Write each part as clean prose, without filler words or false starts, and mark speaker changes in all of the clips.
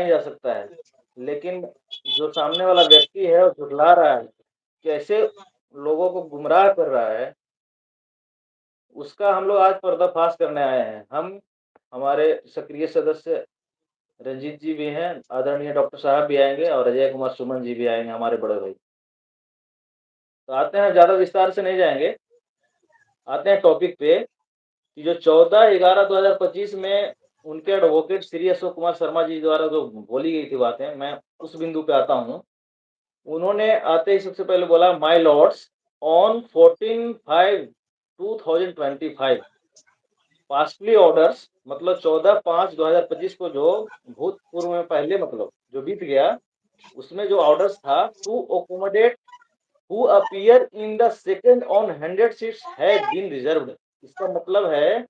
Speaker 1: नहीं जा सकता है। लेकिन जो सामने वाला व्यक्ति है वो झुठला रहा है, कैसे लोगों को गुमराह कर रहा है, उसका हम लोग आज पर्दाफाश करने आए हैं। हम हमारे सक्रिय सदस्य रंजीत जी भी हैं, आदरणीय डॉक्टर साहब भी आएँगे और अजय कुमार सुमन जी भी आएँगे, हमारे बड़े भाई। तो आते हैं, ज़्यादा विस्तार से नहीं जाएँगे, आते हैं टॉपिक पे कि जो 14/11/2025 में उनके एडवोकेट श्री अशोक कुमार शर्मा जी द्वारा जो बोली गई थी बातें, मैं उस बिंदु पे आता हूँ। उन्होंने आते ही सबसे पहले बोला, माय लॉर्ड्स, ऑन 14/5/2025 पास्टली ऑर्डर्स, मतलब 14/5/2025 को जो भूतपूर्व में पहले मतलब जो बीत गया, उसमें जो ऑर्डर्स था to accommodate who appear in the second on 100 seats have been reserved. इसका मतलब है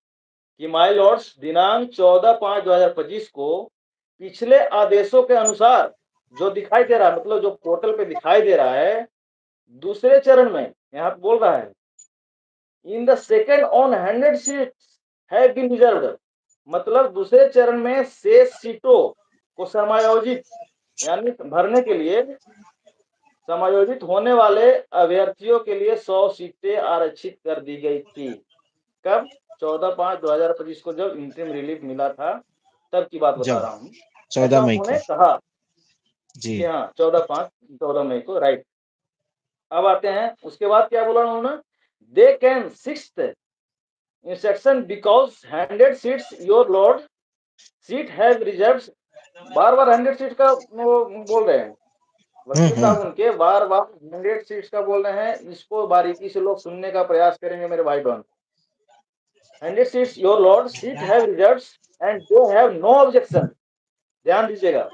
Speaker 1: कि माय लॉर्ड्स, दिनांक 14/5/2025 को पिछले आदेशों के अनुसार जो दिखाई दे रहा है, मतलब जो पोर्टल पे दिखाई दे रहा है, दूसरे चरण में यहाँ पे बोल रहा है in the second on 100 seats have been reserved, मतलब दूसरे चरण में शेष सीटों को समायोजित यानी भरने के लिए समायोजित होने वाले अभ्यर्थियों के लिए 100 सीटें आरक्षित कर दी गई थी। कब? 14/5/2025 को जब इंटरिम रिलीफ मिला था, तब की बात बता
Speaker 2: जब
Speaker 1: रहा हूँ।
Speaker 2: 14
Speaker 1: ऐसा
Speaker 2: मई
Speaker 1: उन्होंने
Speaker 2: को।
Speaker 1: कहा
Speaker 2: जी।
Speaker 1: कि हाँ 14/5/14 मई को, राइट। अब आते हैं, उसके बाद क्या बोला उन्होंने, they can sixth instruction because 100 seats your lord seat have reserved. Bar bar 100 seat का वो बोल रहे हैं वकील साहब,
Speaker 2: हम्म।
Speaker 1: उनके बार बार 100 सीट्स का बोल रहे हैं। इसको बारीकी से लोग सुनने का प्रयास करेंगे मेरे भाई बहन। 100 seats your lord seat have reserved and they have no objection. ध्यान दीजिएगा।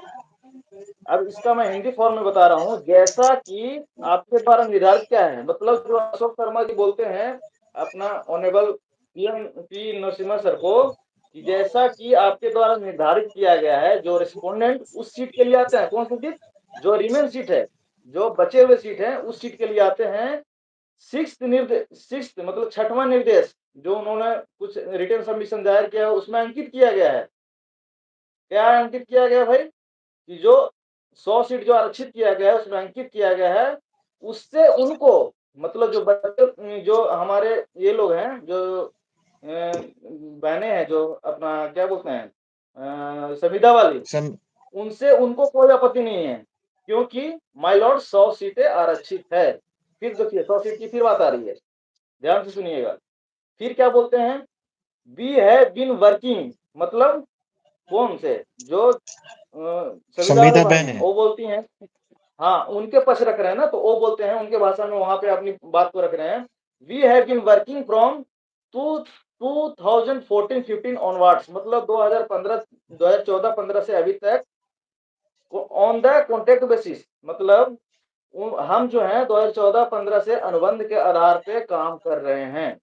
Speaker 1: अब इसका मैं हिंदी फॉर्म में बता रहा हूँ, जैसा कि आपके द्वारा निर्धारित क्या है, मतलब जो अशोक शर्मा जी बोलते हैं अपना honourable PM P Narasimha sir को, कि जैसा कि आपके द्वारा निर्धारित किया गया है, जो रिस्पोंडेंट उस सीट के लिए आते हैं, कौन सी सीट, जो रिमेन सीट है, जो बचे हुए सीट है, उस सीट के लिए आते हैं। सिक्स मतलब छठवां निर्देश जो उन्होंने कुछ रिटर्न सबमिशन दायर किया है, उसमें अंकित किया गया है। क्या अंकित किया गया भाई, कि जो 100 सीट जो आरक्षित किया गया है, उसमें अंकित किया गया है, उससे उनको मतलब जो बच्चे जो हमारे ये लोग हैं, जो बहनें हैं, जो अपना क्या बोलते हैं संविदा वाली,
Speaker 2: सम
Speaker 1: उनसे उनको कोई आपत्ति नहीं है, क्योंकि माय लॉर्ड 100 सीटें आरक्षित है। फिर देखिए 100 सीट की फिर बात आ रही है, ध्यान से सुनिएगा। फिर क्या बोलते हैं, वी हैव बीन वर्किंग, मतलब कौन से, जो संविदा वाले
Speaker 2: संविदा
Speaker 1: बहन
Speaker 2: बहन
Speaker 1: है,
Speaker 2: है।
Speaker 1: वो बोलती हैं, हाँ उनके पक्ष रख रहे हैं ना, तो वो बोलते हैं उनके भाषा में वहां पे अपनी बात को रख रहे हैं। We have been working from to 2014-15 onwards, मतलब 2015 2014-15 से अभी तक ऑन द कॉन्ट्रैक्ट बेसिस, मतलब हम जो है 2014-15 से अनुबंध के आधार पे काम कर रहे हैं।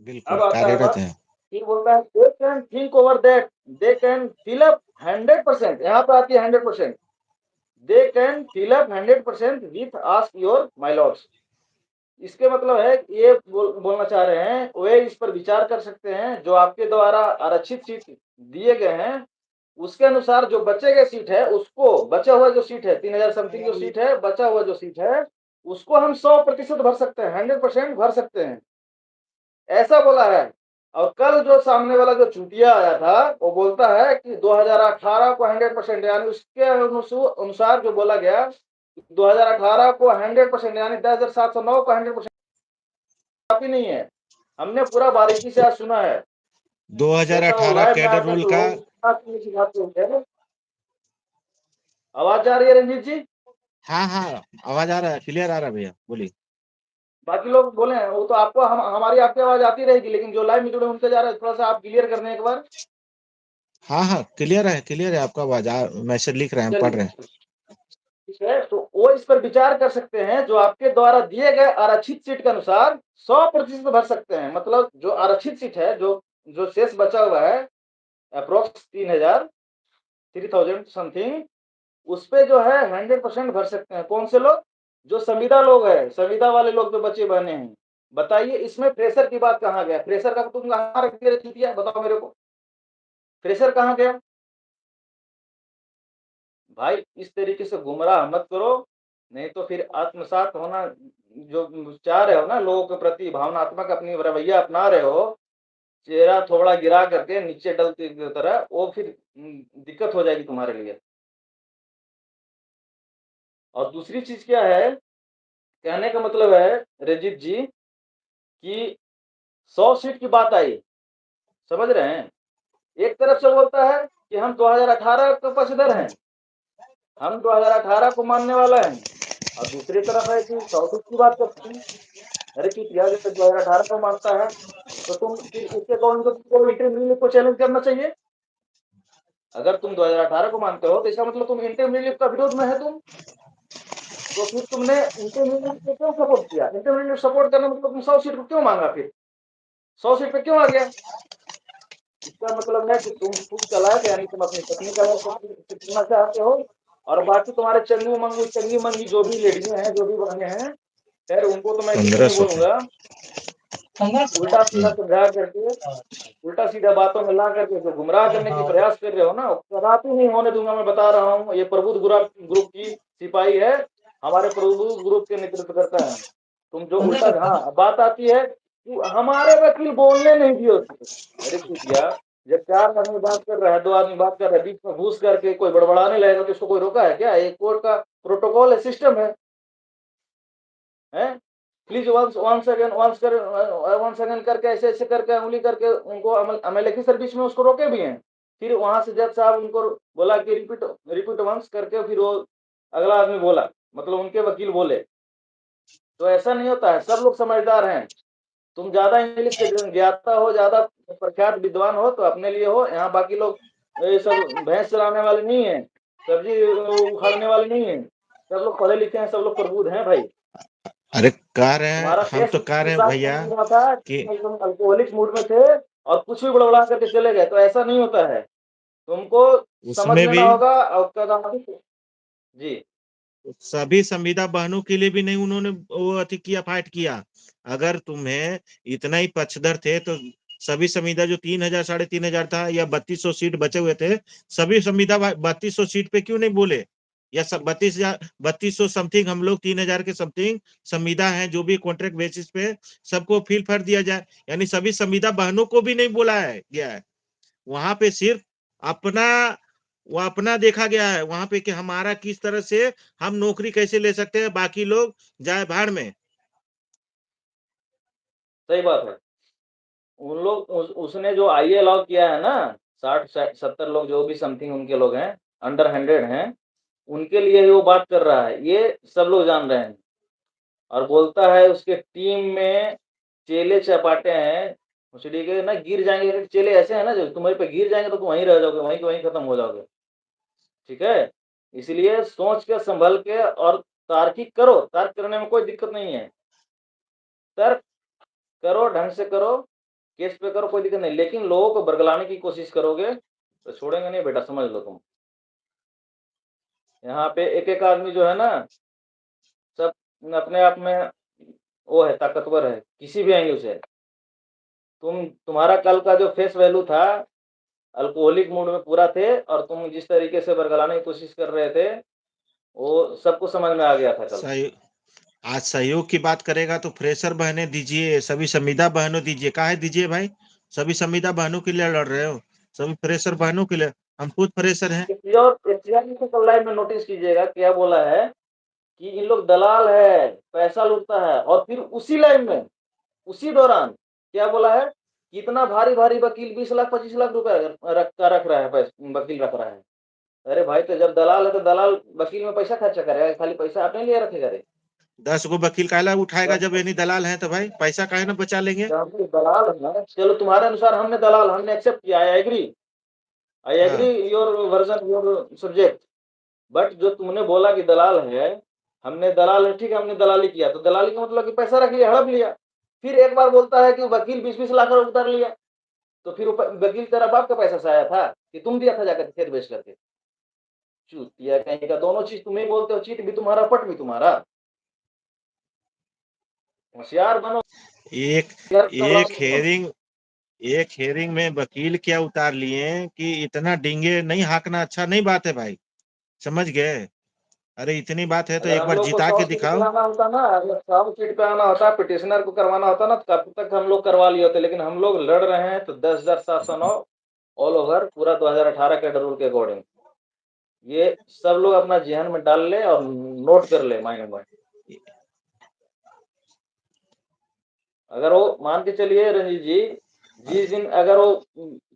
Speaker 2: बिल्कुल
Speaker 1: अब आता है
Speaker 2: कार्यरत
Speaker 1: बात,
Speaker 2: है।
Speaker 1: फिर बोलता है they can think over that, they can fill up 100%, यहाँ पे आती है 100%, they can fill up 100% with ask your my lords. इसके मतलब है कि ये बोलना चाह रहे हैं, वे इस पर विचार कर सकते हैं, जो आपके द्वारा आरक्षित सीट दिए गए हैं, उसके अनुसार जो बचे गए सीट है, उसको बचा हुआ जो सीट है 3000 समथिंग जो सीट है, बचा हुआ जो सीट है, उसको हम 100% भर सकते हैं, 100% भर सकते हैं, ऐसा बोला है। और कल जो सामने वाला जो चूतिया आया था, वो बोलता है कि 2018 को 100%, यानी उसके अनुसार जो बोला गया 2018 को 100%, यानी 10,709 को 100% काफी नहीं है। हमने पूरा बारीकी से आज सुना है, कैसा हुआ
Speaker 2: 2018
Speaker 1: है। मैं
Speaker 2: कैडर
Speaker 1: आज
Speaker 2: रूल
Speaker 1: तक
Speaker 2: का।
Speaker 1: लोगों की बात सुनते हैं। आवाज जा रही है रंजीत जी?
Speaker 2: हाँ हाँ, आवाज आ रहा है, क्लियर आ रहा है भैया, बोलिए।
Speaker 1: बाकी लोग बोले हैं, वो तो आपको हमारी आपकी आवाज आती रहेगी, लेकिन जो लाइव में जुड़े उनसे जा रहा है, थोड़ा सा आप क्लियर कर दें एक बार।
Speaker 2: हाँ हाँ, क्लियर है आपका आवाज, मैसेज लिख रहे हैं, पढ़
Speaker 1: चलिए
Speaker 2: रहे हैं।
Speaker 1: ठीक है, तो वो इस पर विचार कर सकते हैं, जो आपके द्वारा दिए गए आरक्षित सीट के अनुसार 100% भर सकते हैं, मतलब जो आरक्षित सीट है, जो जो शेष बचा हुआ है अप्रोक्स 3,000 समथिंग, उस पे जो है 100% भर सकते हैं। कौन से लोग? जो संविदा लोग है, संविदा वाले लोग जो बचे बने हैं। बताइए इसमें फ्रेशर की बात कहाँ गया? फ्रेशर का तुम कहाँ रख दिया, बताओ मेरे को, फ्रेशर कहाँ गया? भाई इस तरीके से गुमराह मत करो, नहीं तो फिर आत्मसात होना जो चाह रहे हो ना, लोगों के प्रति भावनात्मक अपनी रवैया अपना रहे हो, चेहरा थोड़ा गिरा करके नीचे डलती की तरह, वो फिर दिक्कत हो जाएगी तुम्हारे लिए। और दूसरी चीज क्या है, कहने का मतलब है रंजीत जी कि 100 सीट की बात आई, समझ रहे हैं? एक तरफ से बोलता है कि हम 2018 के पक्षधर हैं, हम 2018 को मानने वाला है, और दूसरी तरफ है कि 100 सीट की बात करते हैं। अरे कि जब 2018 को मानता है तो तुम फिर उसके अकॉर्डिंग तो इंटरव्यू को चैलेंज करना चाहिए। अगर तुम 2018 को मानते हो तो इसका मतलब तुम इंटरव्यू का विरोध में है तुम, तो फिर तुमने इंटरव्यू को क्यों सपोर्ट किया? इंटरव्यू सपोर्ट करने मतलब तुम 100 सीट को क्यों मांगा? फिर 100 सीट पे क्यों आ गया? इसका मतलब है कि तुम खुद चालाक, यानी तुम अपनी पत्नी का करना चाहते हो, और बाकी तुम्हारे चंगी मंगी जो भी लेडियां हैं, जो भी बहनें हैं, खैर उनको तो मैं कुछ
Speaker 2: पंद्रह
Speaker 1: नहीं
Speaker 2: सौ
Speaker 1: बोलूंगा। उल्टा सीधा समझा करके, उल्टा सीधा बातों में ला करके जो गुमराह करने की प्रयास कर रहे हो ना, कदापि नहीं होने दूंगा। मैं बता रहा हूँ, ये प्रबुद्ध ग्रुप की सिपाही है, हमारे प्रबुद्ध ग्रुप के नेतृत्व करता है। तुम जो उल्टा, हाँ बात आती है हमारे वकील बोलने नहीं दिए उसको। अरे भैया, जब 4 आदमी बात कर रहा है, 2 आदमी बात कर रहा है, बीच में घुस करके कोई बड़बड़ाने लगेगा तो इसको कोई रोका है क्या? एक कोर्ट का प्रोटोकॉल है, सिस्टम है। प्लीज वन सेकेंड करके ऐसे ऐसे करके उंगली करके उनको अमेरिकी सर्विस में उसको रोके भी हैं। फिर वहां से जज साहब उनको बोला कि रिपीट रिपीट वंस करके, फिर वो अगला आदमी बोला, मतलब उनके वकील बोले। तो ऐसा नहीं होता है, सब लोग समझदार हैं। तुम ज्यादा इंग्लिश के ज्ञाता हो, ज्यादा प्रख्यात विद्वान हो तो अपने लिए हो, यहाँ बाकी लोग ये सब भैंस चलाने वाले नहीं है, सब्जी उखाड़ने वाले नहीं है, सब लोग पढ़े लिखे हैं, सब लोग प्रबुद्ध हैं भाई।
Speaker 2: अरे कह रहे हैं,
Speaker 1: तुम्हारा
Speaker 2: हम
Speaker 1: फेस
Speaker 2: तो कह
Speaker 1: के
Speaker 2: रहे हैं
Speaker 1: साथ
Speaker 2: भैया
Speaker 1: नहीं रहा था
Speaker 2: कि
Speaker 1: कि तुम अल्कोहलिक मूड में थे और कुछ भी बड़बड़ा करके चले गए, तो ऐसा नहीं होता है। तुमको समझ
Speaker 2: उसमें
Speaker 1: लेना
Speaker 2: भी
Speaker 1: होगा और जी।
Speaker 2: सभी संविदा बहनों के लिए भी नहीं उन्होंने वो अति किया, फाइट किया। अगर तुम्हें इतना ही पक्षधर थे तो सभी संविदा जो 3,000 3,500 था या 3200 सीट बचे हुए थे, सभी संविदा 3200 सीट पे क्यों नहीं बोले? या सब 3200 समथिंग, हम लोग 3,000 के समथिंग संविदा हैं जो भी कॉन्ट्रैक्ट बेसिस पे सबको फिल कर दिया जाए, यानी सभी संविदा बहनों को भी नहीं बोला है गया है। वहां पे सिर्फ अपना, वो अपना देखा गया है वहां पे कि हमारा किस तरह से हम नौकरी कैसे ले सकते हैं, बाकी लोग जाए भाड़ में।
Speaker 1: सही बात है। उन लोग उसने जो आई अलाउ किया है ना, 60 70 लोग जो भी समथिंग उनके लोग हैं, अंडर 100 हैं, उनके लिए ही वो बात कर रहा है, ये सब लोग जान रहे हैं। और बोलता है उसके टीम में चेले चपाटे हैं, मुसड़ी के ना गिर जाएंगे। चेले ऐसे हैं ना जो तुम्हारे पे गिर जाएंगे तो तुम वहीं रह जाओगे, वहीं के वहीं खत्म हो जाओगे। ठीक है, इसलिए सोच के संभल के और तार्किक करो, तर्क करने में कोई दिक्कत नहीं है। तर्क करो, ढंग से करो, केस पे करो, कोई दिक्कत नहीं, लेकिन लोगों को बरगलाने की कोशिश करोगे तो छोड़ेंगे नहीं बेटा, समझ लो तुम। यहाँ पे एक एक आदमी जो है ना, सब अपने आप में वो है, ताकतवर है किसी भी एंगल से। तुम्हारा कल का जो फेस वैल्यू था, अल्कोहलिक मूड में पूरा थे, और तुम जिस तरीके से बरगलाने की कोशिश कर रहे थे, वो सबको समझ में आ गया था कल।
Speaker 2: सही। आज सहयोग की बात करेगा तो फ्रेशर बहने दीजिए, सभी संविदा बहनों दीजिए, काहे दीजिए भाई? सभी संविदा बहनों के लिए लड़ रहे हो, सभी फ्रेशर बहनों के लिए। हम खुद फ्रेशर हैं।
Speaker 1: कल लाइव में नोटिस कीजिएगा क्या बोला है कि इन लोग दलाल है, पैसा लूटता है, और फिर उसी लाइन में उसी दौरान क्या बोला है कि इतना भारी भारी वकील 20 लाख 25 लाख रुपए रख रहा है, वकील रख रहा है। अरे भाई, तो जब दलाल है तो दलाल वकील में पैसा खर्चा करेगा, खाली पैसा अपने लिए रखेगा रे?
Speaker 2: 10 गो वकील काला उठाएगा जब
Speaker 1: जब
Speaker 2: यानी दलाल है तो भाई पैसा काहे ना बचा लेंगे।
Speaker 1: जब दलाल है, चलो तुम्हारे अनुसार हमने दलाल, हमने एक्सेप्ट किया, आई एग्री
Speaker 2: हाँ,
Speaker 1: your version, your subject. But जो तुमने बोला कि दलाल है, हमने दलाल है, ठीक है, हमने दलाली किया, तो दलाली का मतलब कि पैसा रख लिया, हड़प लिया। फिर एक बार बोलता है कि वकील 20 20 लाख उतार लिया, तो फिर वकील तेरा बाप का पैसा से आया था कि तुम दिया था जाकर खेत बेच करके? चूतिया कहीं का, दोनों चीज तुम ही बोलते हो, चीट भी तुम्हारा, पट भी तुम्हारा। होशियार बनो।
Speaker 2: एक एक हेयरिंग एक हेयरिंग में वकील क्या उतार लिए कि इतना डींगे नहीं हाँकना अच्छा नहीं बात है भाई। समझ गए? अरे इतनी बात है तो
Speaker 1: अगर
Speaker 2: एक
Speaker 1: हम
Speaker 2: बार
Speaker 1: लोग को
Speaker 2: जिता
Speaker 1: 100
Speaker 2: के
Speaker 1: सीट पे
Speaker 2: दिखाओ।
Speaker 1: आना होता ना, अगर 100 सीट पे आना होता, पिटिशनर को करवाना होता ना, तो कब तक हम लोग करवा लिए होते। लेकिन हम लोग लड़ रहे हैं तो 10,709 ऑल ओवर पूरा 2018 के रूल के अकॉर्डिंग। ये सब लोग अपना जेहन में डाल ले और नोट कर ले माइंड में। अगर वो मान के चलिए रंजीत जी, जिस दिन अगर वो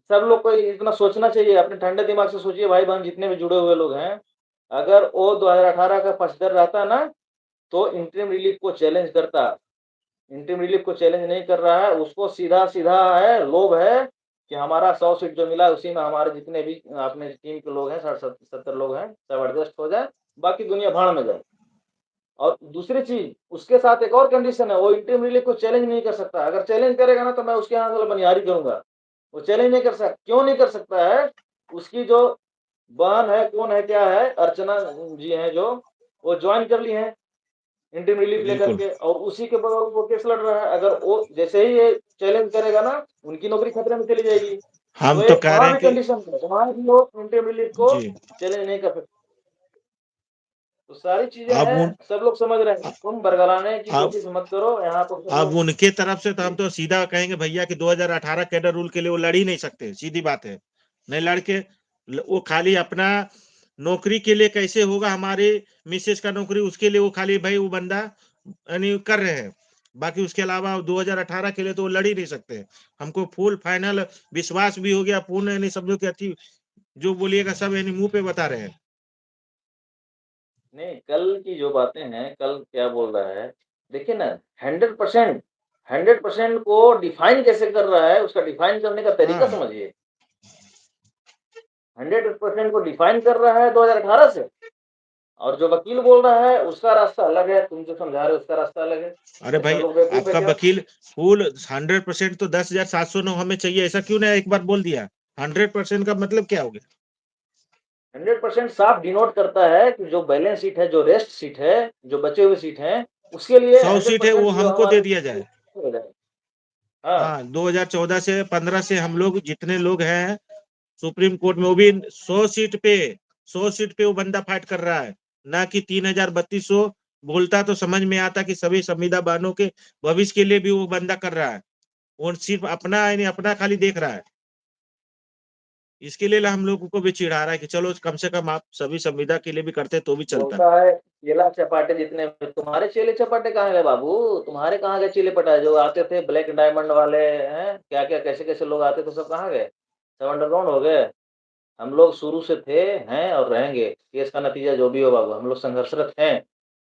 Speaker 1: सब लोग को इतना सोचना चाहिए, अपने ठंडे दिमाग से सोचिए भाई बहन जितने भी जुड़े हुए लोग हैं, अगर वो 2018 का पक्षधर रहता ना तो इंटरिम रिलीफ को चैलेंज करता। इंटरिम रिलीफ को चैलेंज नहीं कर रहा है, उसको सीधा सीधा है लोभ है कि हमारा 100 सीट जो मिला उसी में हमारे जितने भी अपने टीम के लोग हैं 60-70 लोग हैं सब एडजस्ट हो जाए, बाकी दुनिया भाड़ में जाए। और दूसरी चीज उसके साथ एक और कंडीशन है, वो इंटरिम रिलीफ को चैलेंज नहीं कर सकता। अगर चैलेंज करेगा ना तो मैं उसके यहाँ बनियारी करूंगा। वो चैलेंज नहीं कर सकता। क्यों नहीं कर सकता है? उसकी जो बहन है, कौन है क्या है, अर्चना जी हैं जो, वो ज्वाइन कर ली है इंटरिम रिलीफ लेकर
Speaker 2: बिल्कुल।
Speaker 1: के, और उसी के बगल वो केस लड़ रहा है। अगर वो जैसे ही ये चैलेंज करेगा ना, उनकी नौकरी खतरे में चली जाएगी।
Speaker 2: हम
Speaker 1: तो
Speaker 2: तो
Speaker 1: ये
Speaker 2: कह रहे
Speaker 1: वहां
Speaker 2: हैं
Speaker 1: भी
Speaker 2: कि
Speaker 1: कंडीशन है, वहां भी लोग इंटरिम रिलीफ को
Speaker 2: जी
Speaker 1: चैलेंज नहीं कर सकते। तो सारी चीजें
Speaker 2: अब
Speaker 1: हैं,
Speaker 2: उन
Speaker 1: सब लोग समझ रहे हैं। तुम बरगलाने की
Speaker 2: अब
Speaker 1: कोशिश मत करो यहाँ पर सब
Speaker 2: अब
Speaker 1: लोग।
Speaker 2: उनके तरफ से तो हम तो सीधा कहेंगे भैया कि 2018 कैडर रूल के लिए वो लड़ ही नहीं सकते, सीधी बात है। नहीं लड़ के वो खाली अपना नौकरी के लिए कैसे होगा, हमारे मिसेज का नौकरी उसके लिए वो खाली भाई वो बंदा यानी कर रहे हैं। बाकी उसके अलावा 2018 के लिए तो वो लड़ ही नहीं सकते। हमको फुल फाइनल विश्वास भी हो गया पूर्ण, यानी समझो कि अच्छी जो बोलिएगा सब यानी मुंह पे बता रहे हैं।
Speaker 1: नहीं, कल की जो बातें हैं, कल क्या बोल रहा है देखिए ना। 100% 100% को डिफाइन कैसे कर रहा है, उसका डिफाइन करने का तरीका
Speaker 2: हाँ
Speaker 1: समझिए। 100% को डिफाइन कर रहा है 2018 से, और जो वकील बोल रहा है उसका रास्ता अलग है, तुम जो समझा रहे हो उसका रास्ता अलग है।
Speaker 2: अरे
Speaker 1: ऐसा
Speaker 2: भाई
Speaker 1: लोग बेवकूफ है
Speaker 2: आपका
Speaker 1: क्या?
Speaker 2: वकील फुल 100% तो 10,709 हमें चाहिए, ऐसा क्यों नहीं एक बार बोल दिया? 100% का मतलब क्या हो गया?
Speaker 1: 100% साफ डिनोट करता है कि जो बैलेंस सीट है, जो रेस्ट सीट है, जो बचे हुए सीट हैं, उसके लिए
Speaker 2: 100 सीट है वो
Speaker 1: 100% जो
Speaker 2: हमको दे
Speaker 1: हमारे
Speaker 2: दिया जाए।
Speaker 1: हो जाए। हाँ,
Speaker 2: हाँ 2014 से 15 से हम लोग जितने लोग हैं सुप्रीम कोर्ट में, वो भी 100 सीट पे वो बंदा फाइट कर रहा है, ना कि 3,3200। बोलता तो समझ में आता कि सभी संविदा बहनों के भविष्य के लिए भी वो बंदा कर रहा है, वो सिर्फ अपना यानी अपना खाली देख रहा है। इसके लिए हम लोगों को भी चिढ़ा रहा है कि चलो कम से कम आप सभी संविदा के लिए भी करते तो भी चलता।
Speaker 1: बोलता है चेला चपाटे जितने, तुम्हारे चेले चपाटे कहाँ गए बाबू? तुम्हारे कहाँ गए चेले पटाए जो आते थे ब्लैक डायमंड वाले हैं, क्या क्या कैसे कैसे लोग आते थे, सब कहाँ गए? सब अंडरग्राउंड हो गए। हम लोग शुरू से थे, हैं और रहेंगे। केस का नतीजा जो भी हो बाबू, हम लोग संघर्षरत हैं,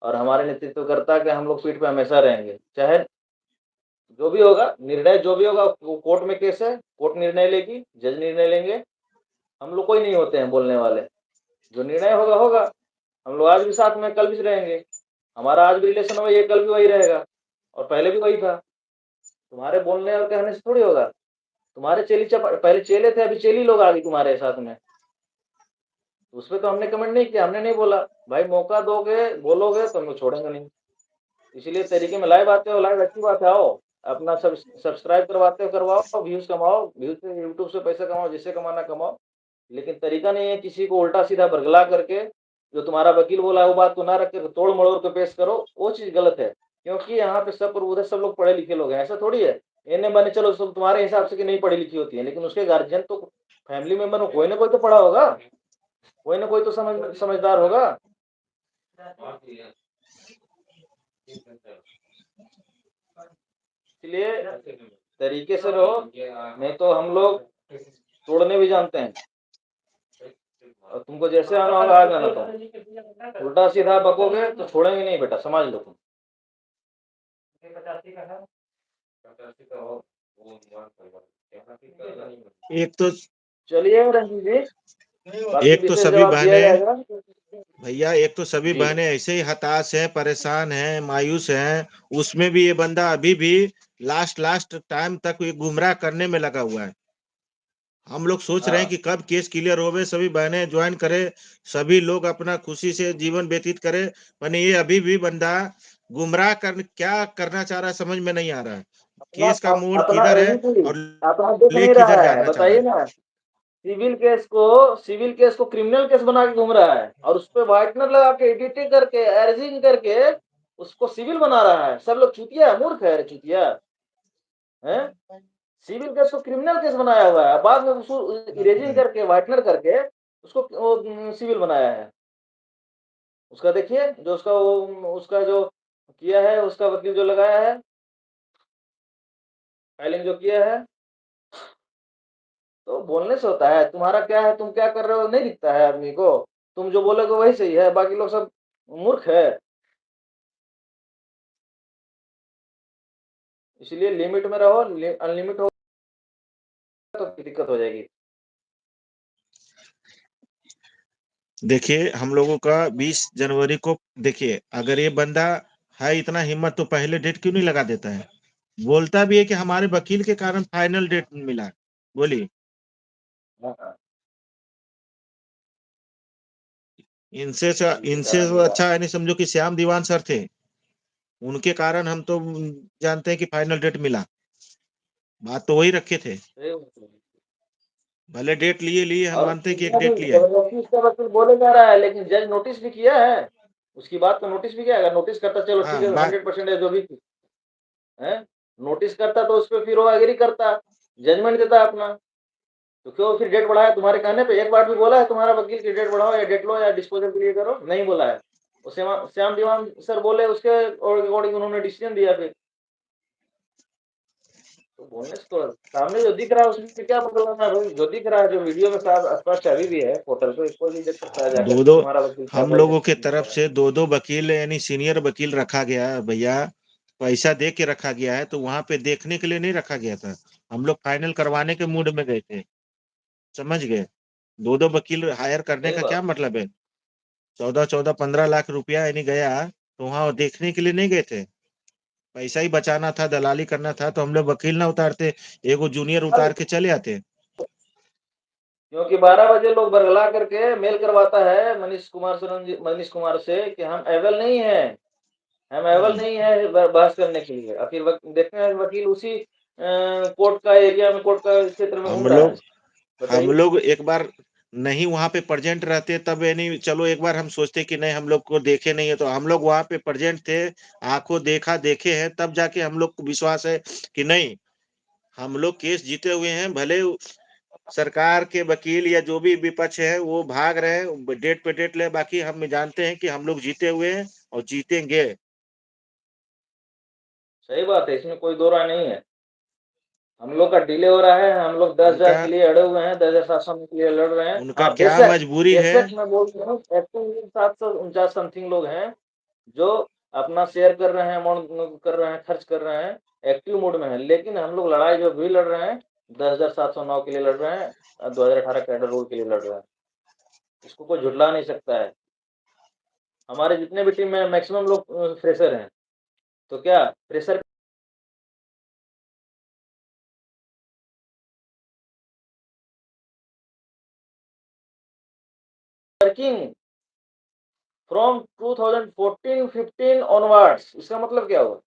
Speaker 1: और हमारे नेतृत्व करता कि हम लोग पीठ पे हमेशा रहेंगे। चाहे जो भी होगा, निर्णय जो भी होगा, वो कोर्ट में केस है, कोर्ट निर्णय लेगी, जज निर्णय लेंगे। हम लोग कोई नहीं होते हैं बोलने वाले। जो निर्णय होगा होगा। हम लोग आज भी साथ में, कल भी रहेंगे। हमारा आज भी रिलेशन वही है, कल भी वही रहेगा, और पहले भी वही था। तुम्हारे बोलने और कहने से थोड़ी होगा। तुम्हारे चेली पहले चेले थे, अभी चेली लोग आ गई तुम्हारे साथ में। उस पर तो हमने कमेंट नहीं किया, हमने नहीं बोला। भाई मौका दोगे, बोलोगे तो हम लोग छोड़ेंगे नहीं। इसीलिए तरीके में लाइव आते हो, लाइव अच्छी बात है, आओ अपना सब सब्सक्राइब करवाते हो करवाओ, व्यूज कमाओ, व्यूज से यूट्यूब से पैसा कमाओ, जिससे कमाना कमाओ। लेकिन तरीका नहीं है किसी को उल्टा सीधा बरगला करके, जो तुम्हारा वकील बोला है वो बात को ना रख के तोड़ मड़ोड़ के पेश करो, वो चीज गलत है। क्योंकि यहाँ पे सब प्रबुद्ध सब लोग पढ़े लिखे लोग हैं, ऐसा थोड़ी है। इन्हें माने चलो सब तुम्हारे हिसाब से कि नहीं पढ़ी लिखी होती है, लेकिन उसके गार्जियन तो फैमिली मेंबर में कोई ना कोई तो पढ़ा होगा, कोई ना कोई तो समझदार होगा। इसलिए तरीके से रहो, नहीं तो हम लोग तोड़ने भी जानते हैं। और तुमको जैसे आना होगा आ जाना, तुम उल्टा सीधा बकोगे तो छोड़ेंगे नहीं बेटा, समझ लो तुम।
Speaker 2: एक तो
Speaker 1: चलिए रंजीत जी, बाकी
Speaker 2: एक तो
Speaker 1: विशेष
Speaker 2: सभी
Speaker 1: जवाब दिया
Speaker 2: बहने
Speaker 1: जाएगा।
Speaker 2: भैया, एक तो सभी
Speaker 1: जी,
Speaker 2: बहनें ऐसे ही हताश हैं, परेशान हैं, मायूस हैं। उसमें भी ये बंदा अभी भी लास्ट लास्ट टाइम तक ये गुमराह करने में लगा हुआ है। हम लोग सोच रहे हैं
Speaker 1: हाँ,
Speaker 2: कि कब केस क्लियर होवे, सभी बहनें ज्वाइन करें, सभी लोग अपना खुशी से जीवन व्यतीत करें। पर ये अभी भी बंदा गुमराह कर क्या करना चाह रहा है समझ में नहीं आ रहा है।
Speaker 1: अपना
Speaker 2: केस का मोड़
Speaker 1: अपना
Speaker 2: किधर है
Speaker 1: रंजीत जी
Speaker 2: और
Speaker 1: अपना देख
Speaker 2: ले
Speaker 1: नहीं
Speaker 2: किधर
Speaker 1: रहा है,
Speaker 2: जाना चाह रहा
Speaker 1: बताइए
Speaker 2: है।
Speaker 1: ना। सिविल केस को क्रिमिनल केस बना के घूम रहा है और उस पर व्हाइटनर लगा के एडिटिंग करके एरजिंग करके उसको सिविल बना रहा है। सब लोग चूतिया है, मूर्ख है, चूतिया है। सिविल केस को क्रिमिनल केस बनाया हुआ है, बाद में उसको इरेजिंग करके व्हाइटनर करके उसको सिविल बनाया है। उसका देखिए जो उसका जो किया है, उसका वकील जो लगाया है, फाइलिंग जो किया है। तो बोलने से होता है, तुम्हारा क्या है, तुम क्या कर रहे हो नहीं दिखता है आदमी को। तुम जो बोलोगे वही सही है, बाकी लोग सब मूर्ख है। इसलिए लिमिट में रहो, अनलिमिट हो तो दिक्कत हो जाएगी।
Speaker 2: देखिए हम लोगों का 20 जनवरी को, देखिए अगर ये बंदा है इतना हिम्मत तो पहले डेट क्यों नहीं लगा देता है। बोलता भी है कि हमारे वकील के कारण फाइनल डेट मिला। बोलिए, इनसे तो अच्छा है नहीं, समझो कि श्याम दीवान सर थे, उनके कारण हम तो जानते हैं कि फाइनल डेट मिला। बात तो वही रखे थे, भले डेट लिए हम
Speaker 1: और
Speaker 2: मानते हैं कि एक डेट लिया है।
Speaker 1: उसका वकील बोले जा रहा है, लेकिन जज नोटिस भी किया है, उसकी बात को नोटिस भी किया। अगर नोटिस करता चलो ठीक है, 100% है जो भी है, नोटिस करता तो उस पर फिर वो एग्री करता, जजमेंट देता अपना। तो क्यों फिर डेट बढ़ाया तुम्हारे कहने पे? एक बार भी बोला है तुम्हारा वकील की डेट बढ़ाओ या डेट लो या डिस्पोजल के लिए करो? नहीं बोला है। श्याम दीवान सर बोले, उसके अकॉर्डिंग उन्होंने डिसीजन दिया। फिर तो बोलने से तो सामने जो दिख रहा है उसमें क्या बदलाना है भाई? जो दिख रहा है, जो वीडियो में साफ स्पष्ट अभी भी है पोर्टल पे, कोई भी देख सकता है जाकर
Speaker 2: दो
Speaker 1: कि तुम्हारा वकील क्या
Speaker 2: हम
Speaker 1: बोल
Speaker 2: लोगों के
Speaker 1: रहे
Speaker 2: तरफ से दो वकील यानी सीनियर वकील रखा गया है भैया। पैसा दे के रखा गया है, तो वहां पे देखने के लिए नहीं रखा गया था। हम लोग फाइनल करवाने के मूड में गए थे, समझ गए। दो वकील हायर करने
Speaker 1: सही
Speaker 2: का क्या
Speaker 1: बात।
Speaker 2: मतलब है। 14-15 लाख रुपया यानी गया, तो वहां देखने के लिए नहीं गए थे। पैसा ही बचाना था, दलाली करना था, तो हम लोग वकील ना उतारते, एगो जूनियर उतार के चले आते।
Speaker 1: क्योंकि 12 बजे लोग बरगला करके मेल करवाता है मनीष कुमार से कि हम एवेल नहीं है, हम एवेल नहीं है बहस करने के लिए। और फिर देखते हैं वकील उसी कोर्ट का एरिया में, कोर्ट का क्षेत्र में
Speaker 2: हम
Speaker 1: घूम रहा है।
Speaker 2: लोग हम
Speaker 1: बताइए।
Speaker 2: लोग एक बार नहीं वहां पे प्रेजेंट रहते तब, यानी चलो एक बार हम सोचते कि नहीं हम लोग को देखे नहीं है, तो हम लोग वहां पे प्रेजेंट थे, आंखों देखा देखे हैं, तब जाके हम लोग को विश्वास है कि नहीं हम लोग केस जीते हुए हैं। भले सरकार के वकील या जो भी विपक्ष है वो भाग रहे हैं, डेट पे डेट ले, बाकी हम जानते हैं कि हम लोग जीते हुए हैं और जीतेंगे।
Speaker 1: सही बात है, इसमें कोई दो राय नहीं है। हम लोग का डिले हो रहा है, हम लोग 10,000
Speaker 2: उनका
Speaker 1: के लिए अड़े हुए हैं, 10,700 के लिए लड़ रहे हैं।
Speaker 2: उनका
Speaker 1: हाँ,
Speaker 2: क्या
Speaker 1: बेशक
Speaker 2: मजबूरी है।
Speaker 1: बेशक मैं बोल रहा हूँ, 749 लोग हैं जो अपना शेयर कर रहे हैं, अमाउंट कर रहे हैं, खर्च कर रहे हैं, एक्टिव मोड में है। लेकिन हम लोग लड़ाई जो भी लड़ रहे हैं, 10,709 के लिए लड़ रहे हैं, 2018 कैडर रूल के लिए लड़ रहे हैं। इसको कोई झुटला नहीं सकता है। हमारे जितने भी टीम में मैक्सिमम लोग फ्रेशर हैं। तो क्या फ्रेशर वर्किंग फ्रॉम 2014-15 ऑनवर्ड्स, इसका मतलब क्या हुआ?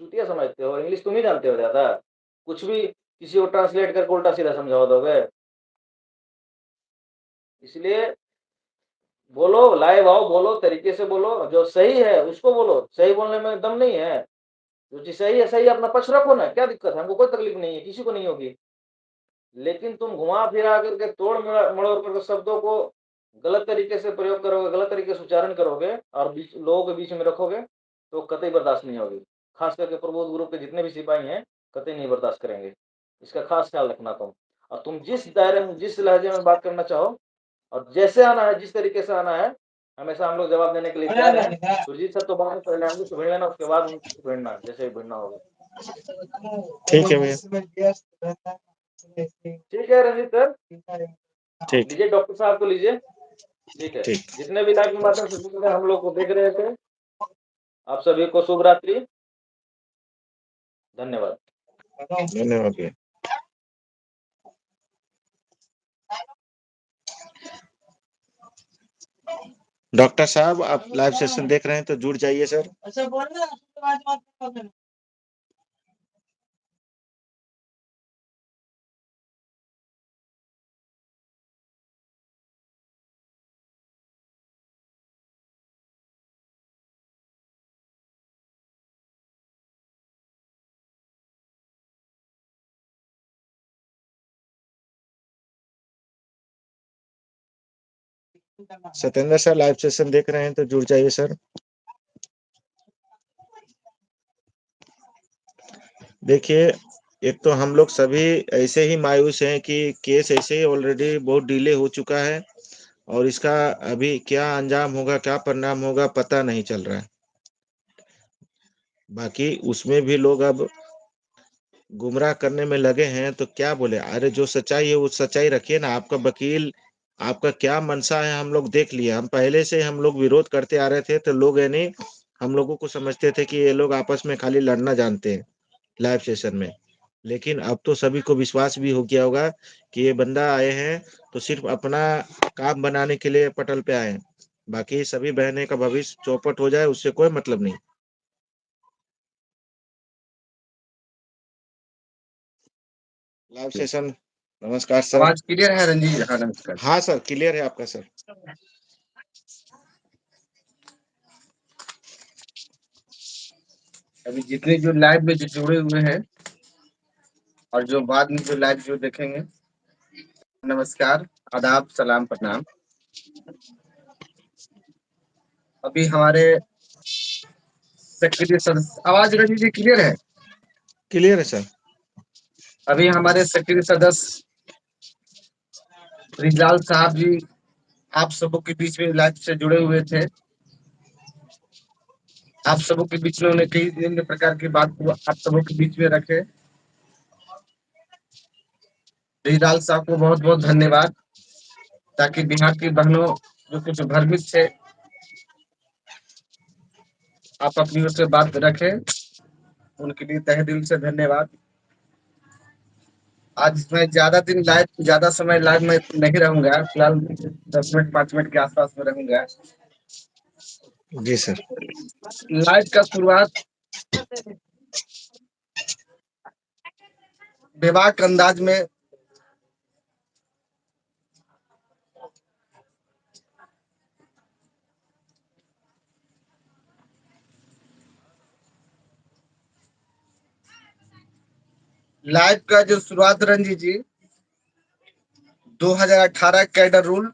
Speaker 1: चूतिया समझते हो? इंग्लिश तुम ही जानते हो ज्यादा, कुछ भी किसी को ट्रांसलेट करके उल्टा सीधा समझा दोगे। इसलिए बोलो, लाइव आओ, बोलो, तरीके से बोलो, जो सही है उसको बोलो। सही बोलने में दम नहीं है? जो चीज सही है, सही अपना पक्ष रखो ना, क्या दिक्कत है? हमको कोई तकलीफ नहीं है, किसी को नहीं होगी। लेकिन तुम घुमा फिरा करके तोड़ मड़ोड़ करके शब्दों को गलत तरीके से प्रयोग करोगे, गलत तरीके से उच्चारण करोगे और लोगों के बीच में रखोगे, तो कतई बर्दाश्त नहीं होगी। खास करके प्रबोध ग्रुप के जितने भी सिपाही हैं, कतई नहीं बर्दाश्त करेंगे। इसका खास ख्याल रखना तुम। और तुम जिस दायरे में, जिस लहजे में बात करना चाहो और जैसे आना है, जिस तरीके से आना है, हमेशा हम लोग जवाब देने के लिए तैयार हैं। सुरजीत सर तो बाद में पहले हमसे भिड़ लेना, उसके बाद उनसे भिड़ना, जैसे भिड़ना होगा।
Speaker 2: ठीक है भैया,
Speaker 1: ठीक है रंजीत सर,
Speaker 2: ठीक
Speaker 1: लीजिए डॉक्टर साहब को लीजिए। ठीक है,
Speaker 2: ठीक।
Speaker 1: जितने भी लाइव के माध्यम से हम लोग को देख रहे थे, आप सभी को शुभ रात्रि, धन्यवाद।
Speaker 2: धन्यवाद भैया। डॉक्टर साहब आप लाइव सेशन देख रहे हैं तो जुड़ जाइए sir. Satyendra sir live session देख रहे हैं तो जुड़ जाइए सर। देखिए, एक तो हम लोग सभी ऐसे ही मायूस हैं कि केस ऐसे ही ऑलरेडी बहुत डिले हो चुका है और इसका अभी क्या अंजाम होगा, क्या परिणाम होगा, पता नहीं चल रहा है। बाकी उसमें भी लोग अब गुमराह करने में लगे हैं तो क्या बोले। अरे जो सच्चाई है वो सच्चाई रखिए ना। आपका वकील, आपका क्या मंशा है हम लोग देख लिए। हम पहले से हम लोग विरोध करते आ रहे थे तो लोग यानी हम लोगों को समझते थे कि ये लोग आपस में खाली लड़ना जानते हैं लाइव सेशन में। लेकिन अब तो सभी को विश्वास भी हो गया होगा कि ये बंदा आए हैं तो सिर्फ अपना काम बनाने के लिए पटल पे आए हैं। बाकी सभी बहने का भविष्य चौपट हो जाए उससे कोई मतलब नहीं। लाइव सेशन, नमस्कार सर।
Speaker 3: आवाज क्लियर है रंजीत? हाँ नमस्कार।
Speaker 2: हाँ सर, क्लियर है आपका सर।
Speaker 3: अभी जितने जो लाइव में जो जुड़े हुए हैं और जो बाद में जो लाइव जो देखेंगे, नमस्कार, आदाब, सलाम, प्रणाम। अभी हमारे सक्रिय सदस्य, आवाज रंजीत जी क्लियर है?
Speaker 2: क्लियर है सर।
Speaker 3: अभी हमारे सक्रिय सदस्य रिजलाल साहब जी आप सबों के बीच में लाइव से जुड़े हुए थे। आप सबों के बीच में उन्हें कई अन्य प्रकार की बात को आप सबों के बीच में रखे। रिजलाल साहब को बहुत बहुत धन्यवाद, ताकि बिहार की बहनों जो कुछ भ्रमित थे, आप अपनी ओर से बात रखें, उनके लिए तहे दिल से धन्यवाद। आज मैं ज्यादा समय लाइव में नहीं रहूंगा, फिलहाल 10 मिनट 5 मिनट के आसपास में रहूंगा।
Speaker 2: जी सर।
Speaker 3: लाइव का शुरुआत बेबाक अंदाज में लाइव का जो शुरुआत रंजीत जी 2018 कैडर रूल,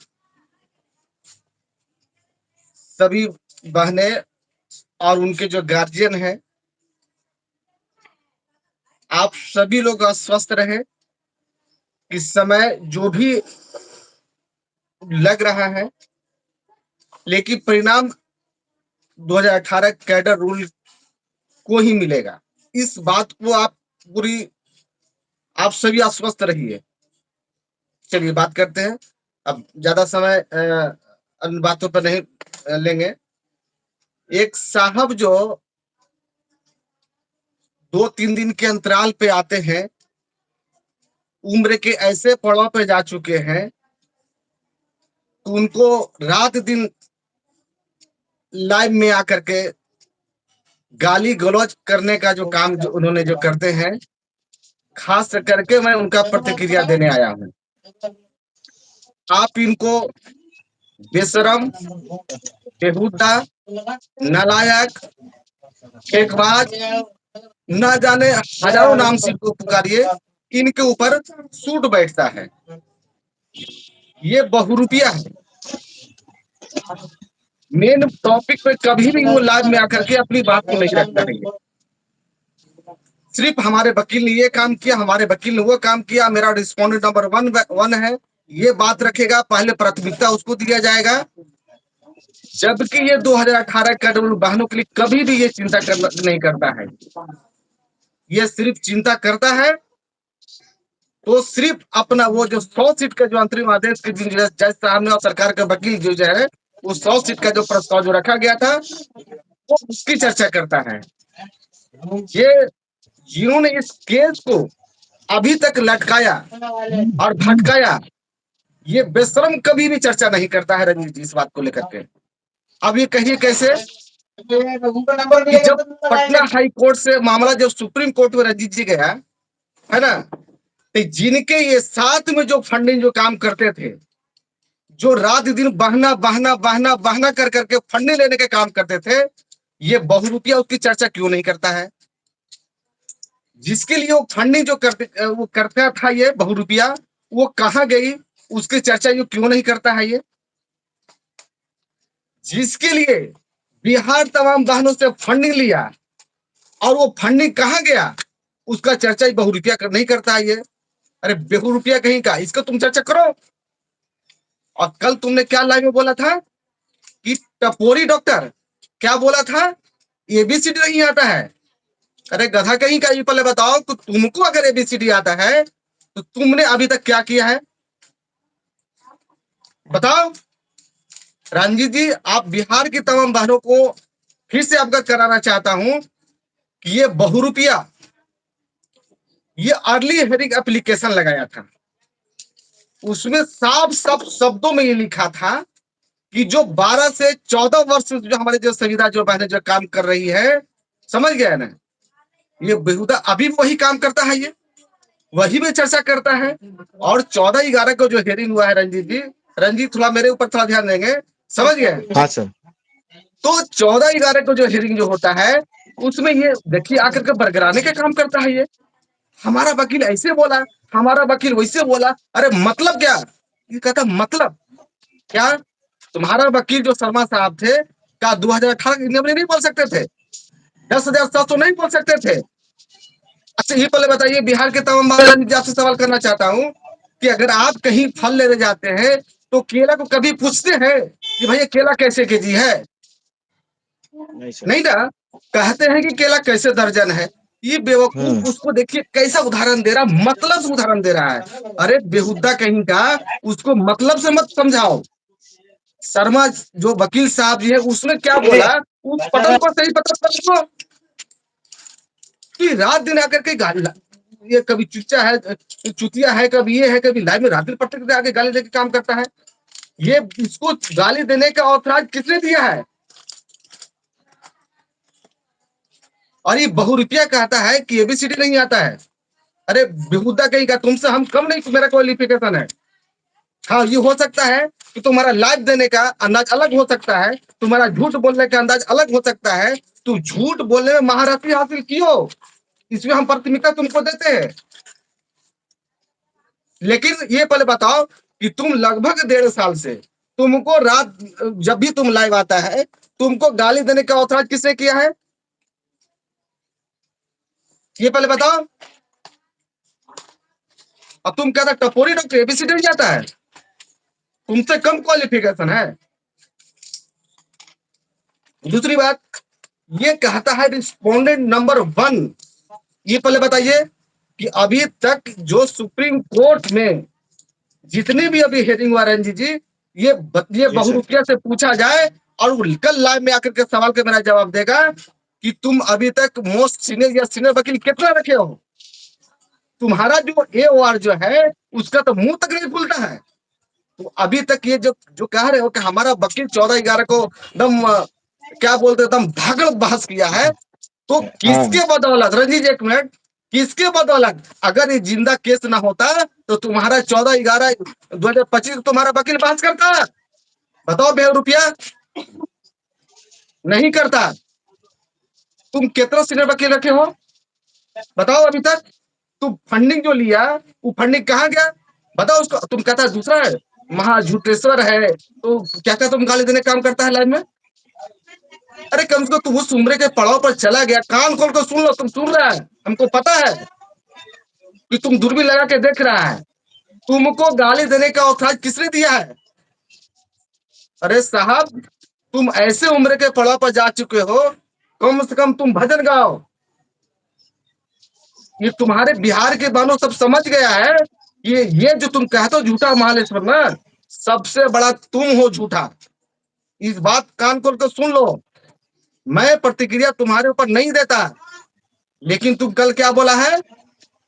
Speaker 3: सभी बहने और उनके जो गार्जियन हैं, आप सभी लोग स्वस्थ रहे। इस समय जो भी लग रहा है, लेकिन परिणाम 2018 कैडर रूल को ही मिलेगा। इस बात को आप सभी आश्वस्त रहिए। चलिए बात करते हैं। अब ज्यादा समय अन्य बातों पर नहीं लेंगे। एक साहब जो 2-3 दिन के अंतराल पे आते हैं, उम्र के ऐसे पड़ाव पे जा चुके हैं तो उनको रात दिन लाइव में आकर के गाली गलौज करने का जो काम जो उन्होंने जो करते हैं, खास करके मैं उनका प्रतिक्रिया देने आया हूं। आप इनको बेशरम, बेहुदा, नालायक, फेंकबाज, ना जाने हजारों नाम से इनको पुकारिए, इनके ऊपर सूट बैठता है। ये बहुरूपिया है। मेन टॉपिक पे कभी भी वो लाइव में आकर के अपनी बात को नहीं रखता है। सिर्फ हमारे वकील ने ये काम किया, हमारे वकील ने वो काम किया, मेरा रिस्पोंडेंट नंबर वन है, ये बात रखेगा, पहले प्राथमिकता उसको दिया जाएगा। जबकि ये 2018 का रूल बहनों के लिए कभी भी ये चिंता नहीं करता है। ये सिर्फ चिंता करता है तो सिर्फ अपना वो जो 100 सीट का जो अंतरिम आदेश के जज साहब ने और सरकार का वकील जो है, वो 100 सीट का जो प्रस्ताव जो रखा गया था, वो उसकी चर्चा करता है। ये जिन्होंने इस केस को अभी तक लटकाया और भटकाया, ये बेशरम कभी भी चर्चा नहीं करता है रंजीत जी इस बात को लेकर के। अब ये कहिए कैसे कि जब पटना हाई कोर्ट से मामला जब सुप्रीम कोर्ट में रंजीत जी गया है ना, तो जिनके ये साथ में जो फंडिंग जो काम करते थे, जो रात दिन बहना बहना बहना बहना कर करके फंडिंग लेने के काम करते थे, ये बहुरूपिया उसकी चर्चा क्यों नहीं करता है? जिसके लिए वो फंडिंग जो वो करता था, ये बहुरूपिया, वो कहाँ गई, उसकी चर्चा ये क्यों नहीं करता है? ये जिसके लिए बिहार तमाम बहनों से फंडिंग लिया और वो फंडिंग कहाँ गया, उसका चर्चा ही बहुरूपिया नहीं करता है ये। अरे बहुरूपिया कहीं का, इसका तुम चर्चा करो। और कल तुमने क्या लाइव में बोला था कि टपोरी डॉक्टर क्या बोला था, एबीसीडी नहीं आता है। अरे गधा कहीं का, ये पहले बताओ कि तुमको अगर एबीसीडी आता है तो तुमने अभी तक क्या किया है, बताओ। रंजीत जी, आप बिहार की तमाम बहनों को फिर से अवगत कराना चाहता हूं कि ये बहुरूपिया, ये अर्ली हेयरिंग एप्लीकेशन लगाया था, उसमें साफ साफ शब्दों में ये लिखा था कि जो 12 से 14 वर्ष जो हमारे जो संविदा जो बहनें जो काम कर रही है, समझ गया ना, ये बेहुदा अभी वही काम करता है, ये वही में चर्चा करता है। और 14/11 को जो हेयरिंग हुआ है, रंजीत जी, रंजीत थोड़ा मेरे ऊपर थोड़ा ध्यान देंगे, समझ गए।
Speaker 2: हाँ सर।
Speaker 3: तो 14/11 को जो हेयरिंग जो होता है, उसमें ये देखिए आकर के बरगराने का काम करता है। ये हमारा वकील ऐसे बोला, हमारा वकील वैसे बोला। अरे मतलब क्या, ये कहता मतलब क्या, तुम्हारा वकील जो शर्मा साहब थे, क्या 2018 के नियम नहीं बोल सकते थे, 10,700 नहीं बोल सकते थे। अच्छा ये पहले बताइए, बिहार के तमाम आपसे सवाल करना चाहता हूँ कि अगर आप कहीं फल लेने जाते हैं तो केला को कभी पूछते हैं कि भैया केला कैसे केजी है,
Speaker 2: नहीं सर।
Speaker 3: नहीं ना, कहते हैं कि केला कैसे दर्जन है। ये बेवकूफ, उसको देखिए कैसा उदाहरण दे रहा, मतलब से उदाहरण दे रहा है। अरे बेहुदा कहीं का, उसको मतलब से मत समझाओ। शर्मा जो वकील साहब जी है, उसने क्या बोला, उस पटल को सही पता पकड़ो कि रात दिन आकर के गाली, ये कभी चुच्चा है, चुतिया है, कभी ये है, कभी लाइव में रात दिन पट्टे के आगे गाली देके काम करता है। ये इसको गाली देने का ऑथराइज किसने दिया है? और ये बहुरूपिया कहता है कि एबीसीडी नहीं आता है। अरे बेहुदा कहीं का, तुमसे हम कम नहीं, मेरा क्वालिफिकेशन है। हाँ ये हो सकता है कि तुम्हारा लाइव देने का अंदाज अलग हो सकता है, तुम्हारा झूठ बोलने का अंदाज अलग हो सकता है। तू झूठ बोलने में महारथी हासिल कियो, इसमें हम प्राथमिकता तुमको देते हैं। लेकिन ये पहले बताओ कि तुम लगभग 1.5 साल से, तुमको रात जब भी तुम लाइव आता है, तुमको गाली देने का ऑथराइज किसने किया है, ये पहले बताओ। अब तुम कहता टपोरी डॉक्टर एबीसीडी नहीं जाता है, तुमसे कम क्वालिफिकेशन है। दूसरी बात, ये कहता है रिस्पोंडेंट नंबर 1, ये पहले बताइए कि अभी तक जो सुप्रीम कोर्ट में जितनी भी अभी हेयरिंग हुआ रंजीत जी, ये बहुरूपिया से पूछा जाए और कल लाइव में आकर के सवाल का मेरा जवाब देगा कि तुम अभी तक मोस्ट सीनियर या सीनियर वकील कितना रखे हो। तुम्हारा जो AOR जो है, उसका तो मुंह तक नहीं खुलता है। तो अभी तक ये जो जो कह रहे हो कि हमारा वकील 14/11 को एकदम क्या बोलते एकदम भागड़ बहस किया है, तो किसके बदौलत, रंजीत एक मिनट, किसके बदौलत? अगर ये जिंदा केस ना होता तो तुम्हारा 14/11/2025 तुम्हारा वकील बहस करता, बताओ बहुरूपिया, नहीं करता। तुम कितना सीनियर वकील रखे हो, बताओ अभी तक। तुम फंडिंग जो लिया, वो फंडिंग कहाँ गया, बताओ उसको। तुम कहता है दूसरा है, महाझूठेश्वर है, तो क्या क्या तुम गाली देने काम करता है लाइन में। अरे कम से कम तुम उस उम्र के पड़ाव पर चला गया, कान खोल कर सुन लो, तुम सुन रहा है, हमको पता है कि तुम दूरबीन लगा के देख रहा है। तुमको गाली देने का औकात किसने दिया है? अरे साहब, तुम ऐसे उम्र के पड़ाव पर जा चुके हो, कम से कम तुम भजन गाओ। ये तुम्हारे बिहार के बानों सब समझ गया है, ये जो तुम कहते हो झूठा महालेश्वर ना, सबसे बड़ा तुम हो झूठा। इस बात कान खोल कर सुन लो। मैं प्रतिक्रिया तुम्हारे ऊपर नहीं देता, लेकिन तुम कल क्या बोला है,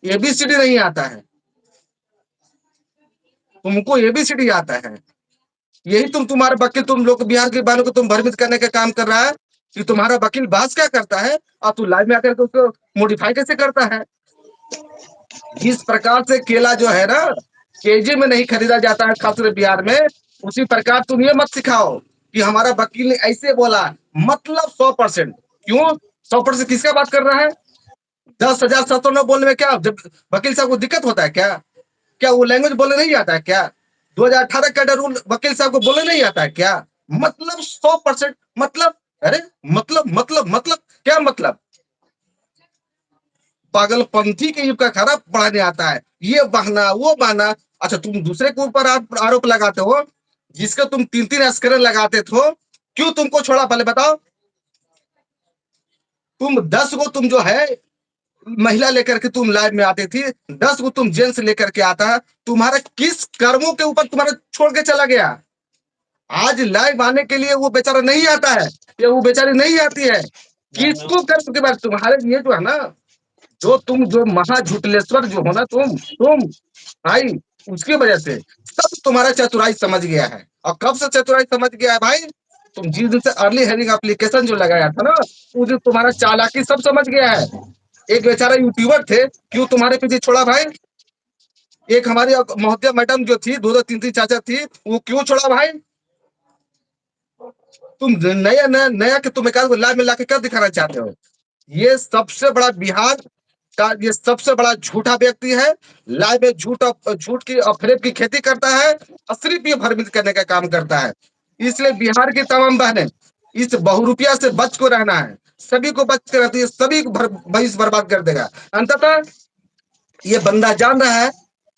Speaker 3: एबीसीडी नहीं आता है, तुमको एबीसीडी आता है। यही तुम्हारे वकील, तुम लोग बिहार के बालों को तुम भ्रमित करने का काम कर रहा है कि तुम्हारा वकील बहस क्या करता है और तू लाइव में आकर के उसको मॉडिफाई कैसे करता है। जिस प्रकार से केला जो है ना, केजी में नहीं खरीदा जाता है खासकर बिहार में, उसी प्रकार तुम ये मत सिखाओ कि हमारा वकील ने ऐसे बोला, मतलब 100%। क्यों 100% किसका बात कर रहा है? 10,709 बोलने में क्या जब वकील साहब को दिक्कत होता है क्या? क्या वो लैंग्वेज बोलने नहीं आता है क्या? 2018 का रूल वकील साहब को बोलने नहीं आता है क्या? मतलब 100%, मतलब अरे मतलब क्या मतलब? पागलपंथी के युग का खरा पढ़ाने आता है, ये बहाना वो बहाना। अच्छा, तुम दूसरे के ऊपर आरोप लगाते हो, जिसका तुम 3-3 अस्कर लगाते थे, क्यों तुमको छोड़ा पहले बताओ? तुम 10 को तुम जो है महिला लेकर के तुम लाइव में आती थी, 10 को तुम जेंट्स लेकर के आता है, तुम्हारा किस कर्मों के ऊपर तुम्हारा छोड़ के चला गया? आज लाइव आने के लिए वो बेचारा नहीं आता है, या वो बेचारी नहीं आती है, किसको कर्म के बाद तुम्हारे ये जो है ना, जो महा झूठलेश्वर जो हो ना, तुम भाई, उसकी वजह से सब तुम्हारा चतुराई समझ गया है। और कब से चतुराई समझ गया है भाई? तुम जिस दिन से अर्ली हेरिंग एप्लीकेशन जो लगाया था ना, उस दिन तुम्हारा चालाकी सब समझ गया है। एक बेचारा यूट्यूबर थे, क्यों तुम्हारे पीछे छोड़ा भाई? एक हमारी महोदया मैडम जो थी, 2-2 3-3 चाचा थी, वो क्यों छोड़ा भाई? तुम नया नया नया कि तुम एक लाइव में लाके क्या दिखाना चाहते हो? ये सबसे बड़ा बिहार का ये सबसे बड़ा झूठा व्यक्ति है। लाइव में झूठ की और फरेब की खेती करता है, और सिर्फ ये भ्रमित करने का काम करता है। इसलिए बिहार की तमाम बहनें, इस बहुरूपिया से बच को रहना है। सभी को बच कर रहती है, सभी को भविष्य बर्बाद कर देगा। अंततः ये बंदा जान रहा है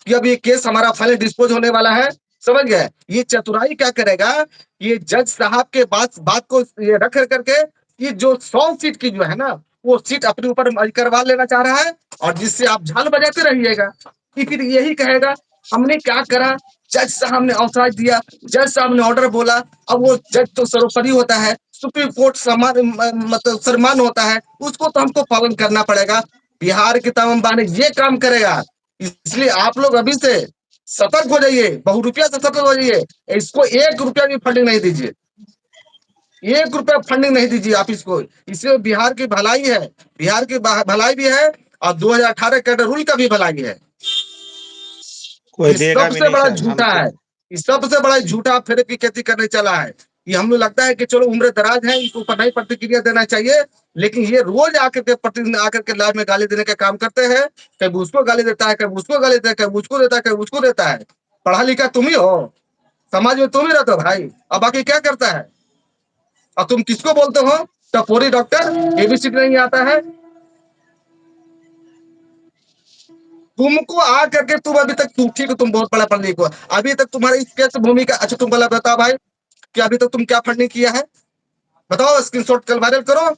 Speaker 3: कि अब ये केस हमारा फाइनल डिस्पोज होने वाला है, समझ गए? ये चतुराई क्या करेगा, ये जज साहब के बात को ये रख करके, ये जो 100 सीट की जो है ना, वो सीट अपने ऊपर करवा लेना चाह रहा है, और जिससे आप झाल बजाते रहिएगा कि फिर यही कहेगा हमने क्या करा, जज साहब ने अवकाश दिया, जज साहब ने ऑर्डर बोला। अब वो जज तो सर्वोपरि होता है, सुप्रीम कोर्ट सम्मान मतलब सम्मान होता है, उसको तो हमको पालन करना पड़ेगा। बिहार के तमाम बहाने ये काम करेगा, इसलिए आप लोग अभी से सतर्क हो जाइए, बहुरूपिया से सतर्क हो जाइए। इसको 1 रुपया भी फंडिंग नहीं दीजिए, 1 रुपया फंडिंग नहीं दीजिए आप इसको। इससे बिहार की भलाई है, बिहार की भलाई भी है, और 2018 कैडर रूल का भी भलाई है।
Speaker 2: कोई
Speaker 3: ये
Speaker 2: देगा भी
Speaker 3: सबसे
Speaker 2: नहीं
Speaker 3: बड़ा
Speaker 2: सर, हम
Speaker 3: झूठा
Speaker 2: तो
Speaker 3: है, ये सबसे बड़ा झूठा फेरे की खेती करने चला है। ये हम लोग लगता है कि चलो उम्र दराज है, इसके ऊपर नहीं प्रतिक्रिया देना चाहिए, लेकिन ये रोज आकर के प्रतिदिन आकर के लाइव में गाली देने का काम करते हैं। कभी उसको गाली देता है, कभी उसको गाली देता है, कभी उसको देता है, कभी उसको देता है। पढ़ा लिखा तुम ही हो, समाज में तुम ही रहते हो भाई, अब बाकी क्या करता है? और तुम किसको बोलते हो टपोरी डॉक्टर? एबीसी नहीं आता है तुमको? आ करके तुम अभी तक, तुम ठीक हो, तुम बहुत बड़ा पढ़ लिखे हो, अभी तक तुम्हारी इस भूमिका। अच्छा तुम पहले बताओ भाई कि अभी तक तुम क्या फंडिंग किया है, बताओ, स्क्रीनशॉट कल वायरल करो।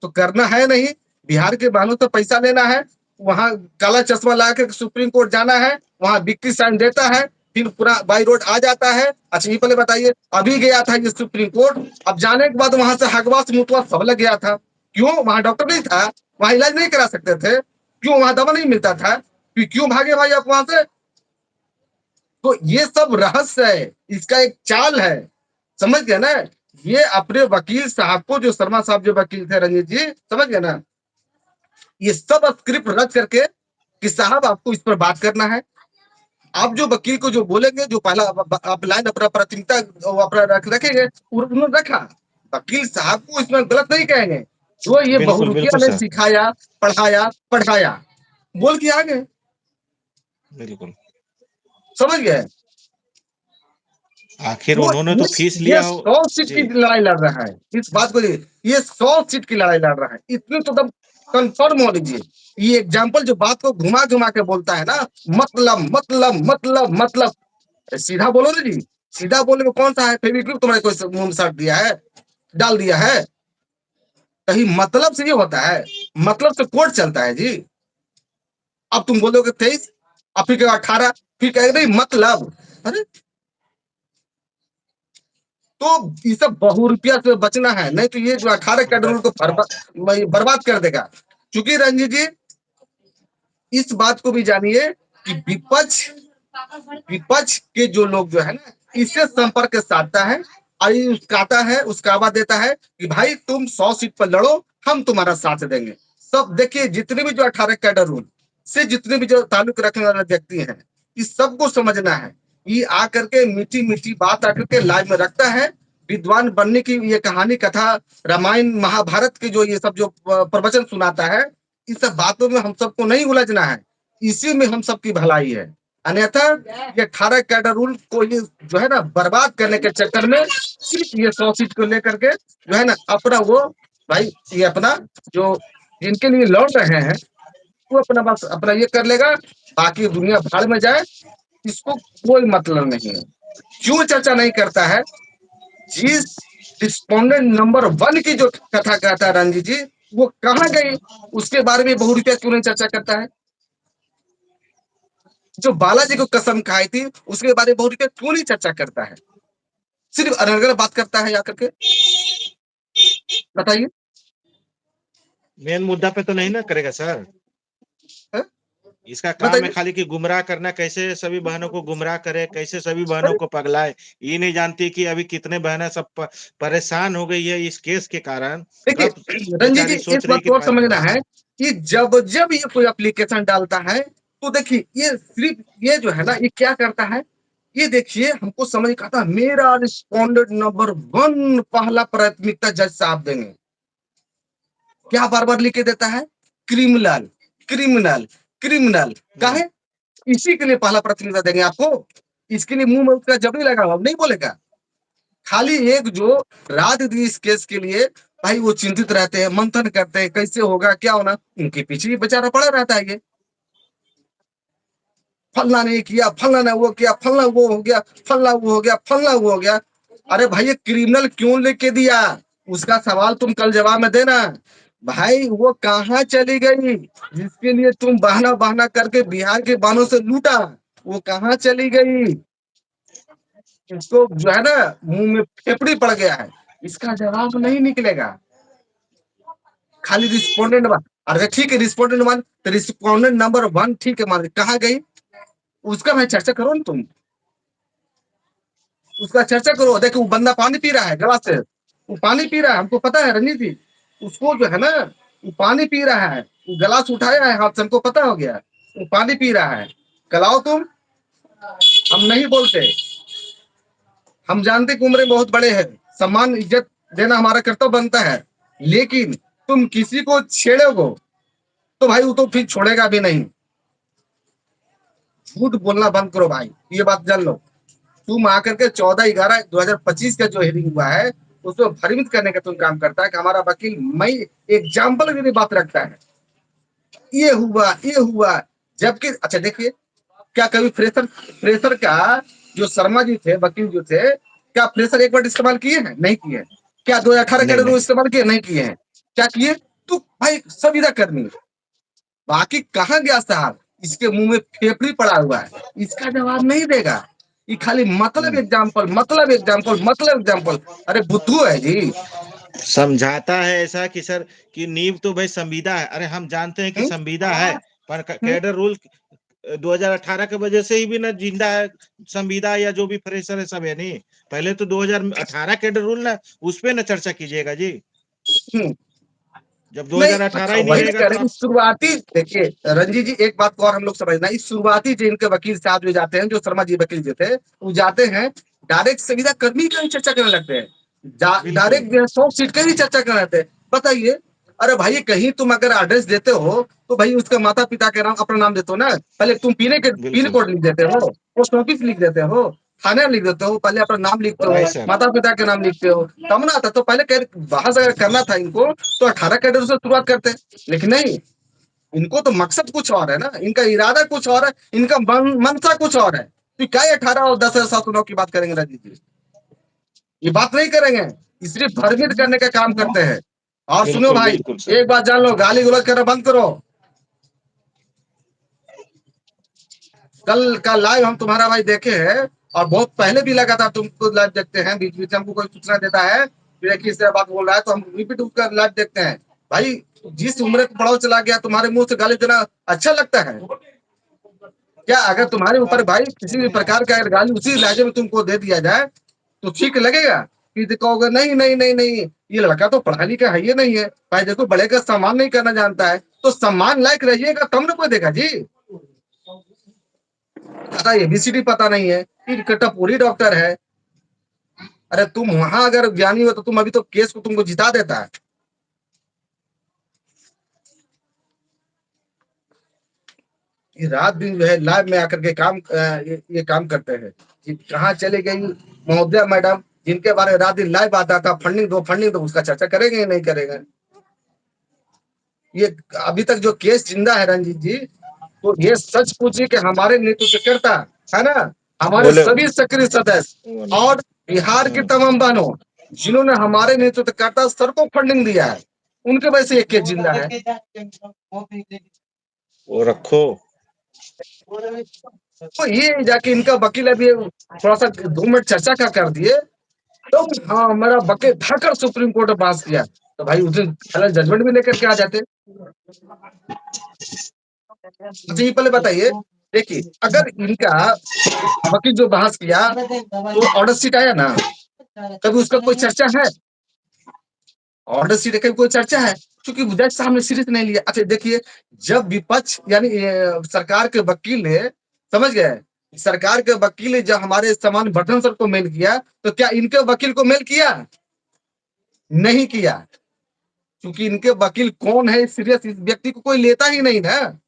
Speaker 3: तो करना है नहीं, बिहार के बहनों से पैसा लेना है, वहां काला चश्मा ला के सुप्रीम कोर्ट जाना है, वहां विक्टी साइन देता है, फिर पूरा बाई रोड आ जाता है। अच्छा ये पहले बताइए, अभी गया था ये सुप्रीम कोर्ट, अब जाने के बाद वहां से हगवास मुतवास सब लग गया था, क्यों? वहां डॉक्टर नहीं था, वहां इलाज नहीं करा सकते थे, क्यों? वहां दवा नहीं मिलता था, क्यों भागे भाई आप वहां से? तो ये सब रहस्य है, इसका एक चाल है, समझ गए ना? ये अपने वकील साहब को, जो शर्मा साहब जो वकील थे रंजीत जी, समझ गए ना? ये सब स्क्रिप्ट रच करके कि साहब आपको इस पर बात करना है, आप जो वकील को जो बोलेंगे, जो पहला आप लाइन अपना प्राथमिकता अपना रखेंगे, उन्होंने रखा। वकील साहब को इसमें गलत नहीं कहेंगे, जो ये
Speaker 2: बिल्कुल
Speaker 3: बहुरूपिया
Speaker 2: बिल्कुल
Speaker 3: ने
Speaker 2: सर,
Speaker 3: सिखाया, पढ़ाया बोल के आगे,
Speaker 2: बिल्कुल।
Speaker 3: समझ गए?
Speaker 2: आखिर
Speaker 3: वो
Speaker 2: उन्होंने तो फीस
Speaker 3: ये
Speaker 2: लिया हो
Speaker 3: 100 सीट की
Speaker 2: जी।
Speaker 3: लड़ाई लड़ रहा है, इस बात को ये 100 सीट की लड़ाई लड़ रहा है, इतने तो दम कंफर्म हो लीजिए। ये एग्जाम्पल जो बात को घुमा घुमा के बोलता है ना, मतलब सीधा बोलो ना जी, सीधा बोलने में कौन सा है? फेविक्विक तुम्हारे कोई मुंह में सट दिया है, डाल दिया है? कहीं मतलब से ये होता है, मतलब से कोर्ट चलता है जी। अब तुम बोलोगे 23, अब फिर 18, फिर कहेगा नहीं मतलब। अरे तो ये सब बहुरूपिया से बचना है, नहीं तो ये जो 18 कैडर को बर्बाद कर देगा। क्योंकि रंजीत जी इस बात को भी जानिए कि विपक्ष के जो लोग जो है ना, इससे संपर्क साधता है, और उसकाता है, उसकावा देता है कि भाई तुम 100 सीट पर लड़ो, हम तुम्हारा साथ देंगे। सब देखिए, जितने भी जो 18 कैडर रूल से जितने भी जो ताल्लुक रखने वाले व्यक्ति हैं, इस सबको समझना है। ये आकर के मीठी मीठी बात आकर के लाइव में रखता है, विद्वान बनने की ये कहानी कथा, रामायण महाभारत की जो ये सब जो प्रवचन सुनाता है, इस सब बातों में हम सबको नहीं उलझना है, इसी में हम सबकी भलाई है। अन्यथा ये 18 कैडर रूल को ये जो है ना बर्बाद करने के चक्कर में सिर्फ ये 100 सीट को लेकर के जो है ना अपना वो भाई ये अपना जो जिनके लिए लड़ रहे हैं वो अपना बस अपना ये कर लेगा, बाकी दुनिया भाड़ में जाए, इसको कोई मतलब नहीं है। क्यों चर्चा नहीं करता है? जिस रिस्पोंडेंट नंबर 1 की जो कथा कहता है रणजीत जी, वो कहाँ गई, उसके बारे में बहु रुपया क्यों नहीं चर्चा करता है? जो बालाजी को कसम खाई थी उसके बारे में बहु रुपया क्यों नहीं चर्चा करता है? सिर्फ अलग बात करता है आकर के, बताइए।
Speaker 2: मेन मुद्दा पे तो नहीं ना करेगा सर।
Speaker 3: है?
Speaker 2: इसका काम है
Speaker 3: बताइए।
Speaker 2: खाली कि गुमराह करना, कैसे सभी बहनों को गुमराह करे, कैसे सभी बहनों को पगलाए। ये नहीं जानती कि अभी कितने बहनें सब परेशान हो गई है इस केस के कारण।
Speaker 3: देखिए
Speaker 2: कब
Speaker 3: रंजीत जी
Speaker 2: बेचारी सोच
Speaker 3: एक
Speaker 2: रही
Speaker 3: बात
Speaker 2: कि
Speaker 3: और समझना है कि जब जब ये कोई एप्लीकेशन डालता है तो देखिए ये सिर्फ ये जो है ना ये क्या करता है, ये देखिए हमको समझ का था मेरा रिस्पोंडेंट नंबर 1 पहला प्राथमिकता जज साहब देंगे, क्या बार बार लिख के देता है, क्रिमिनल क्रिमिनल क्रिमिनल, काहे? इसी के लिए पहला प्राथमिकता देंगे आपको, इसके लिए मुंह में उसका जबरी लगा हुआ नहीं बोलेगा। खाली एक जो रात दिन इस केस के लिए भाई वो चिंतित रहते हैं, मंथन करते हैं कैसे होगा क्या होना, उनके पीछे ही बेचारा पड़ा रहता है। ये फलना नहीं किया, फलना ने वो किया, फलना वो हो गया, फलना वो हो गया, फलना वो हो गया। अरे भाई ये क्रिमिनल क्यों लेके दिया, उसका सवाल तुम कल जवाब में देना। भाई वो कहाँ चली गई जिसके लिए तुम बहाना बहाना करके बिहार के बानों से लूटा, वो कहाँ चली गई? इसको जो है ना मुंह में फेफड़ी पड़ गया है, इसका जवाब नहीं निकलेगा। खाली रिस्पोंडेंट 1, अरे ठीक है रिस्पोंडेंट 1 तो रिस्पोंडेंट नंबर 1 ठीक है, मान कहाँ गई उसका भाई चर्चा करो ना तुम, उसका चर्चा करो। देखो वो बंदा पानी पी रहा है गिलास से, वो पानी पी रहा है, हमको पता है रंजीत जी, उसको जो है ना वो पानी पी रहा है, वो गिलास उठाया है हाथ से, हमको पता हो गया वो पानी पी रहा है। कलाओ तुम, हम नहीं बोलते, हम जानते कि उम्र बहुत बड़े हैं, सम्मान इज्जत देना हमारा कर्तव्य बनता है, लेकिन तुम किसी को छेड़ोगे तो भाई वो तो फिर छोड़ेगा भी नहीं। झूठ बोलना बंद करो भाई, ये बात जान लो। तुम आकर के 14/11/2025 का जो हियरिंग हुआ है उसको भ्रमित करने का तुम काम करता है कि हमारा वकील मई एग्जाम्पल की बात रखता है, ये हुआ ये हुआ, जबकि अच्छा देखिए क्या कभी फ्रेशर फ्रेशर का जो शर्मा जी थे वकील जो थे, क्या फ्रेशर एक बार इस्तेमाल किए हैं? नहीं किए। क्या 2018 के
Speaker 2: नहीं
Speaker 3: अंदर
Speaker 2: नहीं
Speaker 3: इस्तेमाल किए? नहीं किए हैं। क्या किए? तो भाई संविदा कर्मी, बाकी कहाँ गया साहब, इसके मुंह में फेफड़ी पड़ा हुआ है, इसका जवाब नहीं देगा। ये खाली मतलब एग्जाम्पल मतलब एग्जाम्पल मतलब एग्जाम्पल, अरे बुद्धू है जी।
Speaker 2: समझाता है ऐसा कि सर कि नींव तो भाई संविदा है। अरे हम जानते हैं कि
Speaker 3: हुँ?
Speaker 2: संविदा है, पर
Speaker 3: हुँ?
Speaker 2: कैडर रूल 2018 के वजह से ही भी ना जिंदा है संविदा, या जो भी फ्रेशर है सब है नहीं। पहले तो 2018 कैडर रूल ना उस पे ना चर्चा कीजिएगा जी।
Speaker 3: हुँ।
Speaker 2: जब
Speaker 3: नहीं
Speaker 2: 2018
Speaker 3: अच्छा
Speaker 2: ही नहीं
Speaker 3: वही तो
Speaker 2: रहेगा
Speaker 3: कह
Speaker 2: तो
Speaker 3: रहे हैं,
Speaker 2: आप
Speaker 3: शुरुआती देखिए रंजीत जी एक बात को और हम लोग समझना, इस शुरुआती जो इनके वकील साहब जो जाते हैं, जो शर्मा जी वकील जो थे, वो जाते हैं डायरेक्ट संविदा कर्मी का ही चर्चा करने लगते हैं,
Speaker 2: बिल्कुल
Speaker 3: डायरेक्ट जो है 100 सीट का ही चर्चा करने लगते हैं। बताइए, अरे भाई कहीं तुम अगर एड्रेस देते हो तो भाई उसके माता पिता के नाम अपना नाम देते हो ना, पहले तुम पिन
Speaker 2: बिल्कुल
Speaker 3: कोड लिख देते हो, पोस्ट ऑफिस लिख देते हो, थाने लिख देते हो, पहले अपना नाम लिखते हो,
Speaker 2: नहीं सर
Speaker 3: माता पिता के नाम लिखते हो, तब ना आता। तो पहले वहां से अगर करना था इनको तो 18 कैडर से शुरुआत करते, लेकिन नहीं, इनको तो मकसद कुछ और है ना, इनका इरादा कुछ और है, इनका मंशा कुछ और है। तो क्या 18 और 10,709 की बात करेंगे राजीव जी? ये बात नहीं करेंगे, सिर्फ भ्रमित करने का काम करते हैं। और सुनो
Speaker 2: बिल्कुल
Speaker 3: भाई,
Speaker 2: बिल्कुल सर
Speaker 3: एक बात जान लो, गाली गलौज करना बंद करो। कल का लाइव हम तुम्हारा भाई देखे हैं, और बहुत पहले भी लगा था, तुमको लाइव देखते हैं, बीच बीच में हमको कोई सूचना देता है कि इस बात बोल रहा है तो हम रिपीट कर लाइव देखते हैं। भाई जिस उम्र को पड़ाव चला गया, तुम्हारे मुंह से गाली देना अच्छा लगता है क्या? अगर तुम्हारे ऊपर भाई किसी भी प्रकार का अगर गाली उसी लहजे में तुमको दे दिया जाए तो ठीक लगेगा? कि कहोगे नहीं नहीं नहीं नहीं ये लड़का तो पढ़ा लिखा है ये नहीं है, भाई देखो बड़े का सम्मान नहीं करना जानता है, तो सम्मान लायक रहिएगा तब ना कोई देगा जी। पता एबीसीडी पता नहीं है, फिर कटपुरी डॉक्टर है, अरे तुम वहां अगर ज्ञानी हो तो तुम अभी तो केस को तुमको जिता देता है। ये रात दिन जो है लाइव में आकर के काम ये काम करते हैं। ये कहाँ चले गई महोदया मैडम, जिनके बारे में रात दिन लाइव आता था, फंडिंग दो, उसका चर्चा करेंगे या नहीं करेंगे? ये अभी तक जो केस जिंदा है रंजीत जी, तो ये सच पूछिए कि हमारे नेतृत्व करता है ना, हमारे
Speaker 2: बोले
Speaker 3: सभी सक्रिय सदस्य और बिहार की तमाम बहनों जिन्होंने हमारे नेतृत्व करता सर को फंडिंग दिया है, उनके वजह से एक केस जिंदा है।
Speaker 2: वो रखो।
Speaker 3: तो ये जाके इनका वकील अभी थोड़ा सा 2 मिनट चर्चा का कर दिए, तो हाँ मेरा वकील धरकर सुप्रीम कोर्ट में पास किया, तो भाई उस दिन पहले जजमेंट भी लेकर के आ जाते। अच्छा ये पहले बताइए, देखिए अगर इनका वकील जो बहस किया तो ऑर्डर शीट आया ना, कभी उसका कोई चर्चा है? ऑर्डर शीट का कोई चर्चा है? क्योंकि जज साहब ने सीरियस नहीं लिया। अच्छा देखिए, जब विपक्ष यानी सरकार के वकील ने, समझ गए, सरकार के वकील ने जब हमारे सामान्य वर्धन सर को मेल किया, तो क्या इनके वकील को मेल किया? नहीं किया, क्योंकि इनके वकील कौन है सीरियस इस व्यक्ति को कोई लेता ही नहीं ना।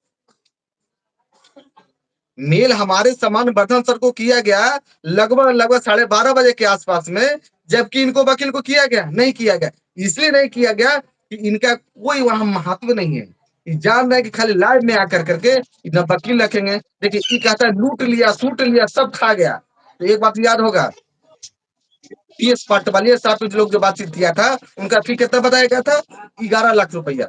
Speaker 3: मेल हमारे सामान्य वर्धन सर को किया गया लगभग 12:30 बजे के आसपास में, जबकि इनको वकील को किया गया नहीं किया गया। इसलिए नहीं किया गया कि इनका कोई वहां महत्व नहीं है, जान रहे हैं कि खाली लाइव में आकर करके इतना वकील रखेंगे। देखिए ये कहता है लूट लिया सूट लिया सब खा गया, तो एक बात याद होगा, PS पटवालिया साहब के लोग जो बातचीत किया था, उनका फी कितना बताया गया था? 11 लाख रुपया।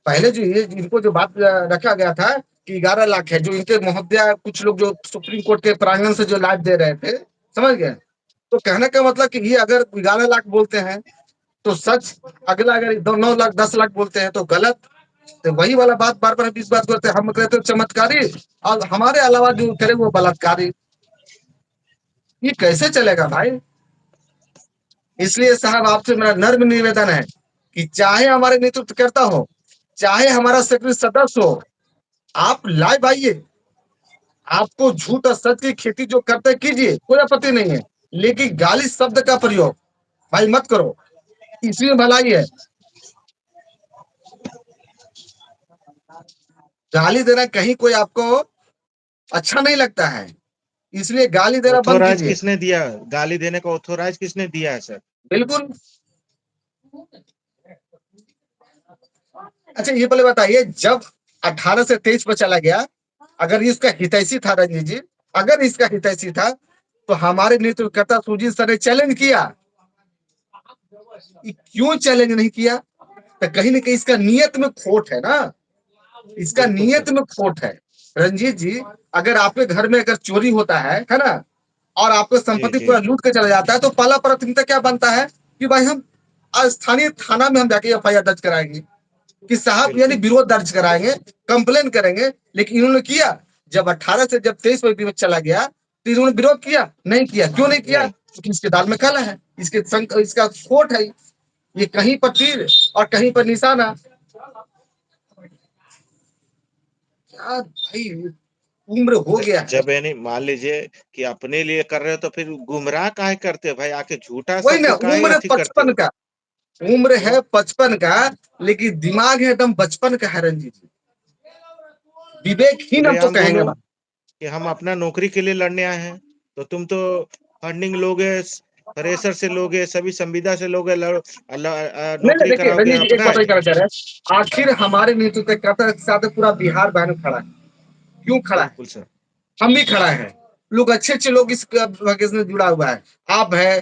Speaker 3: पहले जो ये इनको जो बात रखा गया था कि 11 लाख है, जो इनके महोदया कुछ लोग जो सुप्रीम कोर्ट के प्रांगण से जो लाइव दे रहे थे, समझ गए? तो कहने का मतलब कि ये अगर 11 लाख बोलते हैं तो सच, अगला अगर 9 लाख 10 लाख बोलते हैं तो गलत। तो वही वाला बात बार बार इस बात करते हैं, हम कहते हैं चमत्कारी और हमारे अलावा जो करे वो बलात्कारी। ये कैसे चलेगा भाई? इसलिए साहब आपसे मेरा नर्म निवेदन है कि चाहे हमारे नेतृत्वकर्ता हो, चाहे हमारा सक्रिय सदस्य हो, आप लाइव आइए, आपको झूठ और सच की खेती जो करते कीजिए, कोई आपत्ति नहीं है, लेकिन गाली शब्द का प्रयोग भाई मत करो, इसमें भलाई है। गाली देना कहीं कोई आपको अच्छा नहीं लगता है, इसलिए गाली देना बंद
Speaker 2: ऑथोराइज
Speaker 3: कीजिए।
Speaker 2: किसने दिया? गाली देने का ऑथोराइज किसने दिया है सर?
Speaker 3: बिल्कुल। अच्छा ये पहले बताइए, जब 18 से 23 पर चला गया, अगर इसका हितैषी था रंजीत जी, अगर इसका हितैषी था तो हमारे नेतृत्वकर्ता सुजीत सर ने चैलेंज किया। क्यों चैलेंज नहीं किया? तो कहीं ना कहीं इसका नियत में खोट है ना, इसका
Speaker 2: बिल्कुल
Speaker 3: नियत
Speaker 2: सर।
Speaker 3: में खोट है। रंजीत जी, अगर आपके घर में अगर चोरी होता है ना, और आपको
Speaker 2: जी
Speaker 3: संपत्ति
Speaker 2: जी
Speaker 3: पूरा लूट के चला जाता है, तो पहला प्राथमिकता क्या बनता है कि भाई हम स्थानीय थाना में हम जाके FIR दर्ज कराएंगे कि साहब यानी
Speaker 2: बिल्कुल
Speaker 3: विरोध दर्ज कराएंगे, कंप्लेन करेंगे। लेकिन इन्होंने किया, जब 18 से जब 23 में चला गया तो इन्होंने विरोध किया नहीं किया? क्यों नहीं किया?
Speaker 2: नहीं।
Speaker 3: क्योंकि इसके दाल में काला है, इसका खोट है, ये कहीं पर तीर और कहीं पर निशाना। क्या भाई, उम्र हो गया है।
Speaker 2: जब यानी मान लीजिए कि अपने लिए कर रहे हो तो फिर गुमराह काहे करते हो भाई? आके झूठा
Speaker 3: वही ना,
Speaker 2: सत्य काहे
Speaker 3: उम्र
Speaker 2: अथी करते
Speaker 3: 55
Speaker 2: हो?
Speaker 3: का, उम्र है 55 का, लेकिन दिमाग है एकदम बचपन का है रंजीत जी, विवेकहीन हम
Speaker 2: अरे
Speaker 3: तो
Speaker 2: हम
Speaker 3: कहेंगे।
Speaker 2: बोलो कि हम अपना नौकरी के लिए लड़ने आए हैं, तो तुम तो फंडिंग लोगे, प्रेशर से लोगे, सभी संविदा से लोगे,
Speaker 3: नहीं नहीं,
Speaker 2: नौकरी
Speaker 3: देखिए
Speaker 2: कराओगे,
Speaker 3: रंजीत जी एक
Speaker 2: अपना
Speaker 3: बात
Speaker 2: है।
Speaker 3: और कहना चाह रहे हैं, आखिर हमारे नेतृत्व के साथ पूरा बिहार बहन खड़ा है। क्यों खड़ा है?
Speaker 2: बिल्कुल सर।
Speaker 3: हम भी खड़ा है, लोग अच्छे अच्छे लोग इस केस में जुड़ा हुआ है। आप है,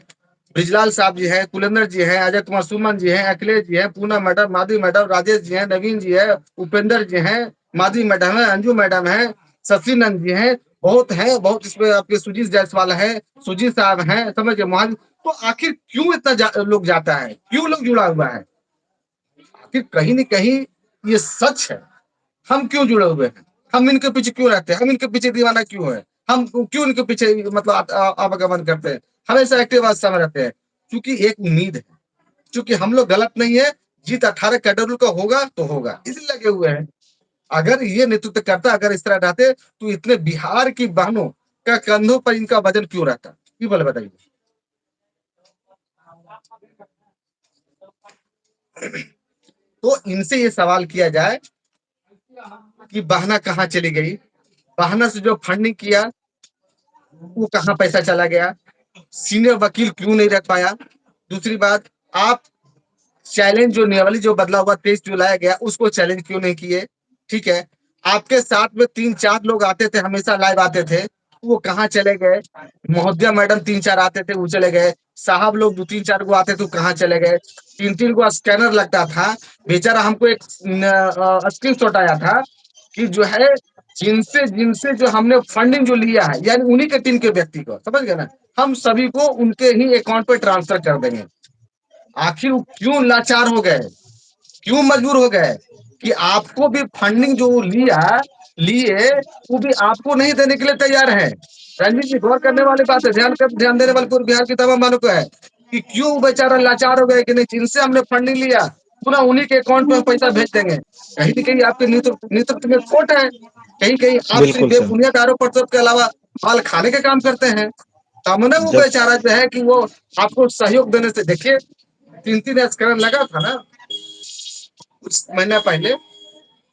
Speaker 3: ब्रिजलाल साहब जी हैं, कुलेंद्र जी हैं, अजय कुमार सुमन जी हैं, अखिलेश जी हैं, पूना मैडम, माधवी मैडम, राजेश जी हैं, नवीन जी है, उपेंद्र जी हैं, माधवी मैडम है, अंजू मैडम है, शशि नंद जी हैं, बहुत है, बहुत इसमें आपके सुजीत जायसवाल है, सुजीत साहब हैं, समझ गए मोहन। तो आखिर क्यों इतना लोग जाता है, क्यों लोग जुड़ा हुआ है? आखिर कहीं न कहीं ये सच है, हम क्यों जुड़े हुए हैं, हम इनके पीछे क्यों रहते हैं, हम इनके पीछे दीवाना क्यों है, हम क्यों इनके पीछे मतलब आवागमन करते हैं, हमेशा एक्टिव अवस्था में रहते हैं? क्योंकि एक उम्मीद है, क्योंकि हम लोग गलत नहीं है, जीत 18 कैडर का होगा तो होगा, इसलिए लगे हुए हैं। अगर ये नेतृत्व करता, अगर इस तरह रहते, तो इतने बिहार की बहनों का कंधों पर इनका वजन क्यों रहता? ये बोले बताइए। तो इनसे ये सवाल किया जाए कि बहाना कहाँ चली गई, बहाना से जो फंडिंग किया वो कहाँ पैसा चला गया, सीनियर वकील क्यों नहीं रख पाया। दूसरी बात, आप चैलेंज जो नियमावली जो बदला हुआ 23 जो लाया गया उसको चैलेंज क्यों नहीं किए। ठीक है, आपके साथ में 3-4 लोग आते थे, हमेशा लाइव आते थे, वो कहाँ चले गए। महोदया मैडम 3-4 आते थे, वो चले गए। साहब लोग 2-3-4 को आते थे, वो कहाँ चले गए। 3-3 को स्कैनर लगता था। बेचारा हमको एक स्क्रीन शॉट आया था कि जो है जिनसे जिनसे जो हमने फंडिंग जो लिया है, यानी उन्हीं के टीम के व्यक्ति को, समझ गए ना, हम सभी को उनके ही अकाउंट पे ट्रांसफर कर देंगे। आखिर वो क्यों लाचार हो गए, क्यों मजबूर हो गए कि आपको भी फंडिंग जो लिए वो भी आपको नहीं देने के लिए तैयार है। रणजीत जी, गौर करने वाली बात है, ध्यान देने वाले पूरे बिहार की तमाम वालों को है कि क्यों बेचारा लाचार हो गए कि नहीं, जिनसे हमने फंडिंग लिया पूरा उन्हीं के अकाउंट में हम पैसा भेज देंगे। कहीं न कहीं आपके नेतृत्व में खोट है, कहीं कहीं आप सिर्फ
Speaker 2: बिल्कुल सर।
Speaker 3: बेबुनियाद आरोप प्रत्यारोप के अलावा माल खाने का काम करते हैं। सामने वो
Speaker 2: जब
Speaker 3: बेचारा जो है कि वो आपको सहयोग देने से, देखिए 3-3 स्कैनर लगा था ना कुछ महीना पहले,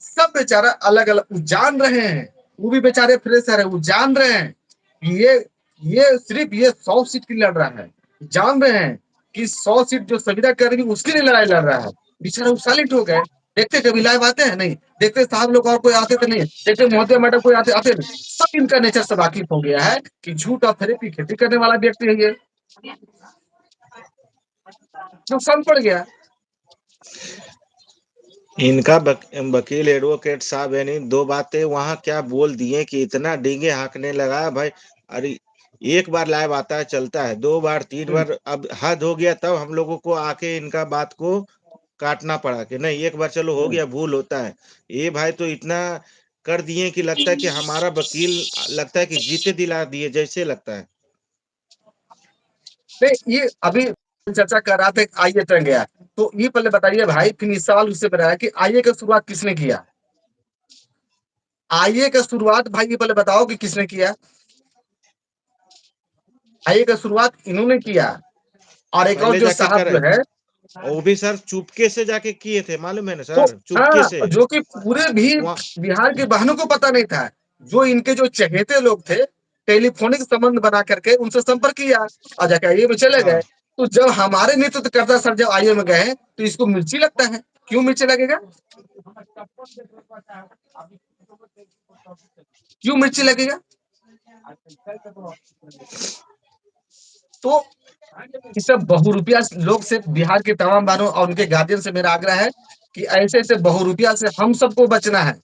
Speaker 3: सब बेचारा अलग अलग जान रहे हैं, वो भी बेचारे फ्रेशर है, वो जान रहे हैं ये सिर्फ ये 100 सीट की लड़ रहा है, जान रहे हैं कि 100 सीट जो संविदा करेगी उसके लिए लड़ाई लड़ रहा है। बेचारा वो साइलेंट हो गए। देखते कभी लाइव आते हैं नहीं, देखते साहब लोग और कोई आते थे नहीं, देखते महोदय मैडम कोई आते आते नहीं। सब इनका नेचर से वाकिफ हो गया है कि झूठ और फरेब की खेती करने वाला व्यक्ति है ये, नुकसान पड़ गया।
Speaker 2: इनका वकील एडवोकेट साहब यानी 2 बातें वहां क्या बोल दिए कि इतना डींगे हाँकने लगा भाई। अरे एक बार लाइव आता है चलता है, 2 बार 3 बार अब हद हो गया, तब हम लोगों को आके इनका बात को काटना पड़ा कि नहीं एक बार चलो हो गया, भूल होता है। ये भाई तो इतना कर दिए कि लगता है कि हमारा वकील लगता है कि जीते दिला दिए जैसे लगता है।
Speaker 3: नहीं, ये अभी चर्चा कर रहा था आईए टर्न गया, तो ये पहले बताइए भाई, फिर इस सवाल उससे बनाया कि आईए का शुरुआत किसने किया। आईए का शुरुआत भाई ये पहले बताओ कि किसने किया। आईए का शुरुआत इन्होंने किया। और एक और
Speaker 2: पहले
Speaker 3: जो
Speaker 2: जाके
Speaker 3: साहब
Speaker 2: करे,
Speaker 3: जो है
Speaker 2: वो भी सर चुपके से जाके किए थे, मालूम है ना
Speaker 3: वो,
Speaker 2: सर, चुपके
Speaker 3: हाँ,
Speaker 2: से।
Speaker 3: जो कि पूरे भी
Speaker 2: वहाँ
Speaker 3: बिहार के बहनों को पता नहीं था। जो इनके जो चहेते लोग थे, टेलीफोनिक संबंध बना करके उनसे संपर्क किया और जाके आईए में चले गए।
Speaker 2: हाँ
Speaker 3: तो जब हमारे नेतृत्वकर्ता सर जब आईए में गए तो इसको मिर्ची लगता है। क्यों मिर्ची लगेगा, क्यों मिर्ची लगेगा। तो इस सब बहुरूपिया लोग से, बिहार के तमाम बहनों और उनके गार्जियन से मेरा आग्रह है कि ऐसे ऐसे बहुरूपिया से हम सबको बचना है,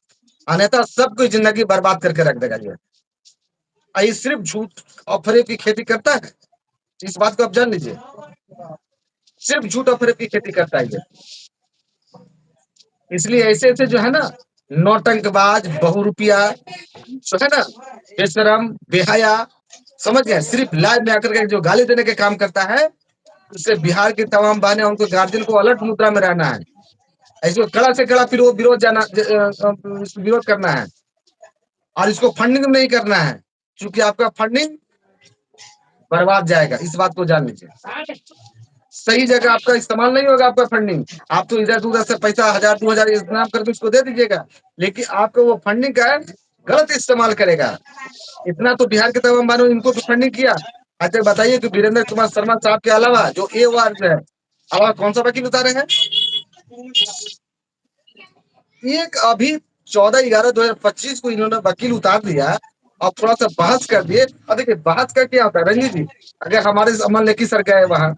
Speaker 3: अन्यथा सबको जिंदगी बर्बाद करके रख देगा ये सिर्फ झूठ और फरेब की खेती करता है। इस बात को आप जान लीजिए, सिर्फ झूठ और फरेब की खेती करता है ये। इसलिए ऐसे ऐसे जो है ना नौटंकबाज बहुरूपिया जो है ना, बेशरम बेहया, समझ गए, सिर्फ लाइव में आकर के जो गाली देने के काम करता है, उससे बिहार के तमाम बहने उनको गार्जियन को अलर्ट मुद्रा में रहना है। ऐसे कड़ा से कड़ा फिर वो विरोध करना है और इसको फंडिंग नहीं करना है, क्योंकि आपका फंडिंग बर्बाद जाएगा, इस बात को जान लीजिए। सही जगह आपका इस्तेमाल नहीं होगा आपका फंडिंग। आप तो इधर उधर से पैसा 1000-2000 इस्तेमाल करके उसको दे दीजिएगा, लेकिन आपको वो फंडिंग का गलत इस्तेमाल करेगा। इतना तो बिहार के तमाम मानो इनको भी फंडिंग किया। अच्छा बताइए कि वीरेंद्र कुमार शर्मा साहब के अलावा जो ए वार्ड है, अलावा कौन सा वकील उतारे हैं। एक अभी 14/11/2025 को इन्होंने वकील उतार दिया और थोड़ा सा बहस कर दिए। और देखिए बहस का क्या होता है रंजीत जी, अगर हमारे अमन लेखी सर गए वहां,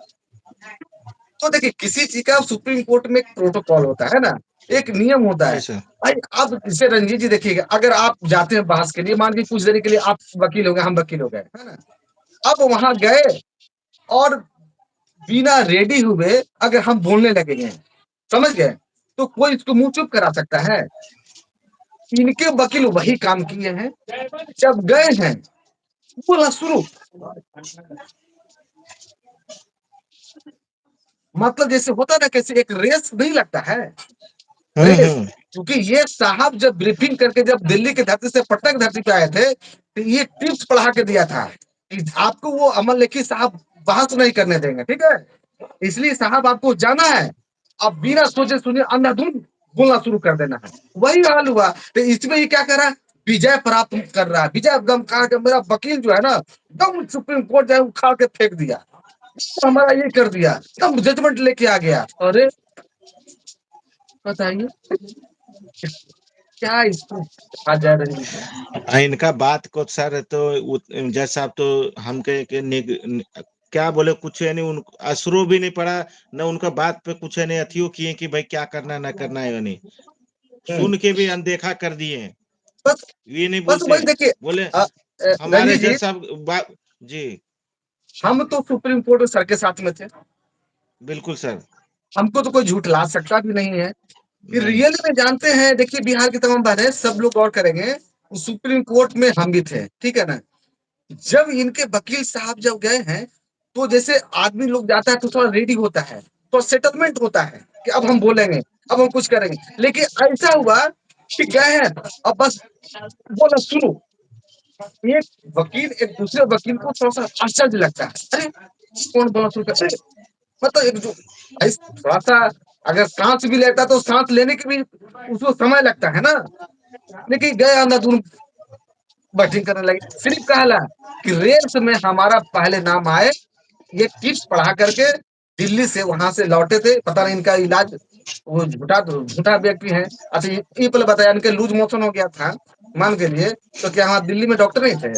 Speaker 3: तो देखिए किसी चीज का सुप्रीम कोर्ट में एक प्रोटोकॉल होता है ना, एक नियम होता है।
Speaker 2: ऐसा
Speaker 3: भाई अब इसे रंजीत जी देखिएगा, अगर आप जाते हैं बहस के लिए, मान लीजिए कुछ देर के लिए आप वकील हो गए, हम वकील हो गए, है ना, अब वहां गए और बिना रेडी हुए अगर हम बोलने लगेंगे, समझ गए, तो कोई इसको मुंह चुप करा सकता है। इनके वकील वही काम किए हैं, जब गए हैं बोला शुरू, मतलब जैसे होता ना, कैसे एक रेस नहीं लगता है, रेस।
Speaker 2: हम्म।
Speaker 3: क्योंकि ये साहब जब ब्रीफिंग करके जब दिल्ली की धरती से पटना की धरती पे आए थे, तो ये टिप्स पढ़ा के दिया था कि आपको वो अमन लेखी साहब बहस नहीं करने देंगे, ठीक है, इसलिए साहब आपको जाना है। अब बिना सोचे सुने अंधाधुंध बोलना शुरू कर देना है। वही हाल हुआ। तो इसमें ये क्या कर रहा है, विजय प्राप्त कर रहा है। विजय एकदम कहा कि मेरा वकील जो है ना एकदम सुप्रीम कोर्ट जाए उखाड़ के फेंक दिया, तो हमारा ये कर दिया, एकदम जजमेंट लेके आ गया। अरे बताइए क्या इसको कहा जाए रंजीत जी?
Speaker 2: इनका बात को सर तो जैसा आप तो हम क्या बोले, कुछ यानी उन असरो भी नहीं पड़ा, न उनका बात पे कुछ यानी अथियो किए कि भाई क्या करना ना करना है, यानी सुन के भी अनदेखा कर दिए।
Speaker 3: बस
Speaker 2: ये नहीं
Speaker 3: बस
Speaker 2: बोलते,
Speaker 3: वही देखिए
Speaker 2: बोले हमारे
Speaker 3: रंजीत जी,
Speaker 2: जज साहब जी
Speaker 3: हम तो सुप्रीम कोर्ट सर के साथ में थे,
Speaker 2: बिल्कुल सर।
Speaker 3: हमको तो कोई झूठ ला सकता भी नहीं है। फिर
Speaker 2: नहीं
Speaker 3: रियल में जानते हैं, देखिए बिहार की तमाम बातें सब लोग गौर करेंगे, उस सुप्रीम कोर्ट में हम भी थे, ठीक है ना। जब इनके वकील साहब जब गए हैं, तो जैसे आदमी लोग जाता है तो थोड़ा रेडी होता है, तो सेटलमेंट होता है कि अब हम बोलेंगे, अब हम कुछ करेंगे। लेकिन ऐसा हुआ कि गए हैं, अब बस बोला सुनो। एक वकील एक दूसरे वकील को थोड़ा सा आश्चर्य लगता है, अरे कौन बोला शुरू कर, अरे मतलब एक जो थोड़ा सा अगर सांस भी लेता तो सांस लेने के भी उसको समय लगता है ना। लेकिन गए अंदर बैटिंग करने लगे, सिर्फ कहला कि रेस में हमारा पहले नाम आए। ये टिप्स पढ़ा करके दिल्ली से वहां से लौटे थे, पता नहीं इनका इलाज, वो झूठा झूठा व्यक्ति है। अच्छा ये पहले बताया, इनके लूज मोशन हो गया था मान के लिए, तो क्या वहाँ दिल्ली में डॉक्टर नहीं थे?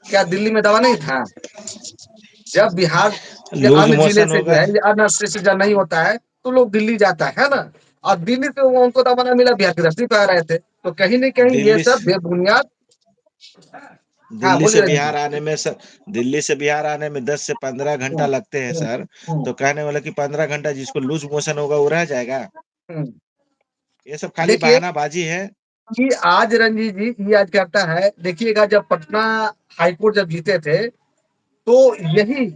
Speaker 3: क्या दिल्ली में दवा नहीं था? जब बिहार के
Speaker 2: लूज
Speaker 3: अन्य जिले
Speaker 2: मोशन
Speaker 3: से जो
Speaker 2: होगा।
Speaker 3: है अन्य स्टेट से जब नहीं होता है तो लोग दिल्ली जाता है ना। और दिल्ली से उनको दवा नहीं मिला, बिहार की धरती पे आ रहे थे, तो कहीं ना कहीं ये
Speaker 2: दिल्ली
Speaker 3: सब बेबुनियाद। हाँ
Speaker 2: दिल्ली
Speaker 3: बोलिए
Speaker 2: से
Speaker 3: रंजीत जी।
Speaker 2: बिहार आने में सर, दिल्ली से बिहार आने में 10 से 15 घंटा
Speaker 3: हम्म,
Speaker 2: लगते हैं
Speaker 3: हम्म,
Speaker 2: सर।
Speaker 3: हम्म,
Speaker 2: तो कहने वाला कि 15 घंटा जिसको लूज मोशन होगा वो रह जाएगा।
Speaker 3: हम्म।
Speaker 2: ये सब खाली
Speaker 3: देखिए
Speaker 2: बहानाबाजी है।
Speaker 3: कि आज रंजीत जी ये आज कहता है, देखिएगा जब पटना हाईकोर्ट जब जीते थे, तो यही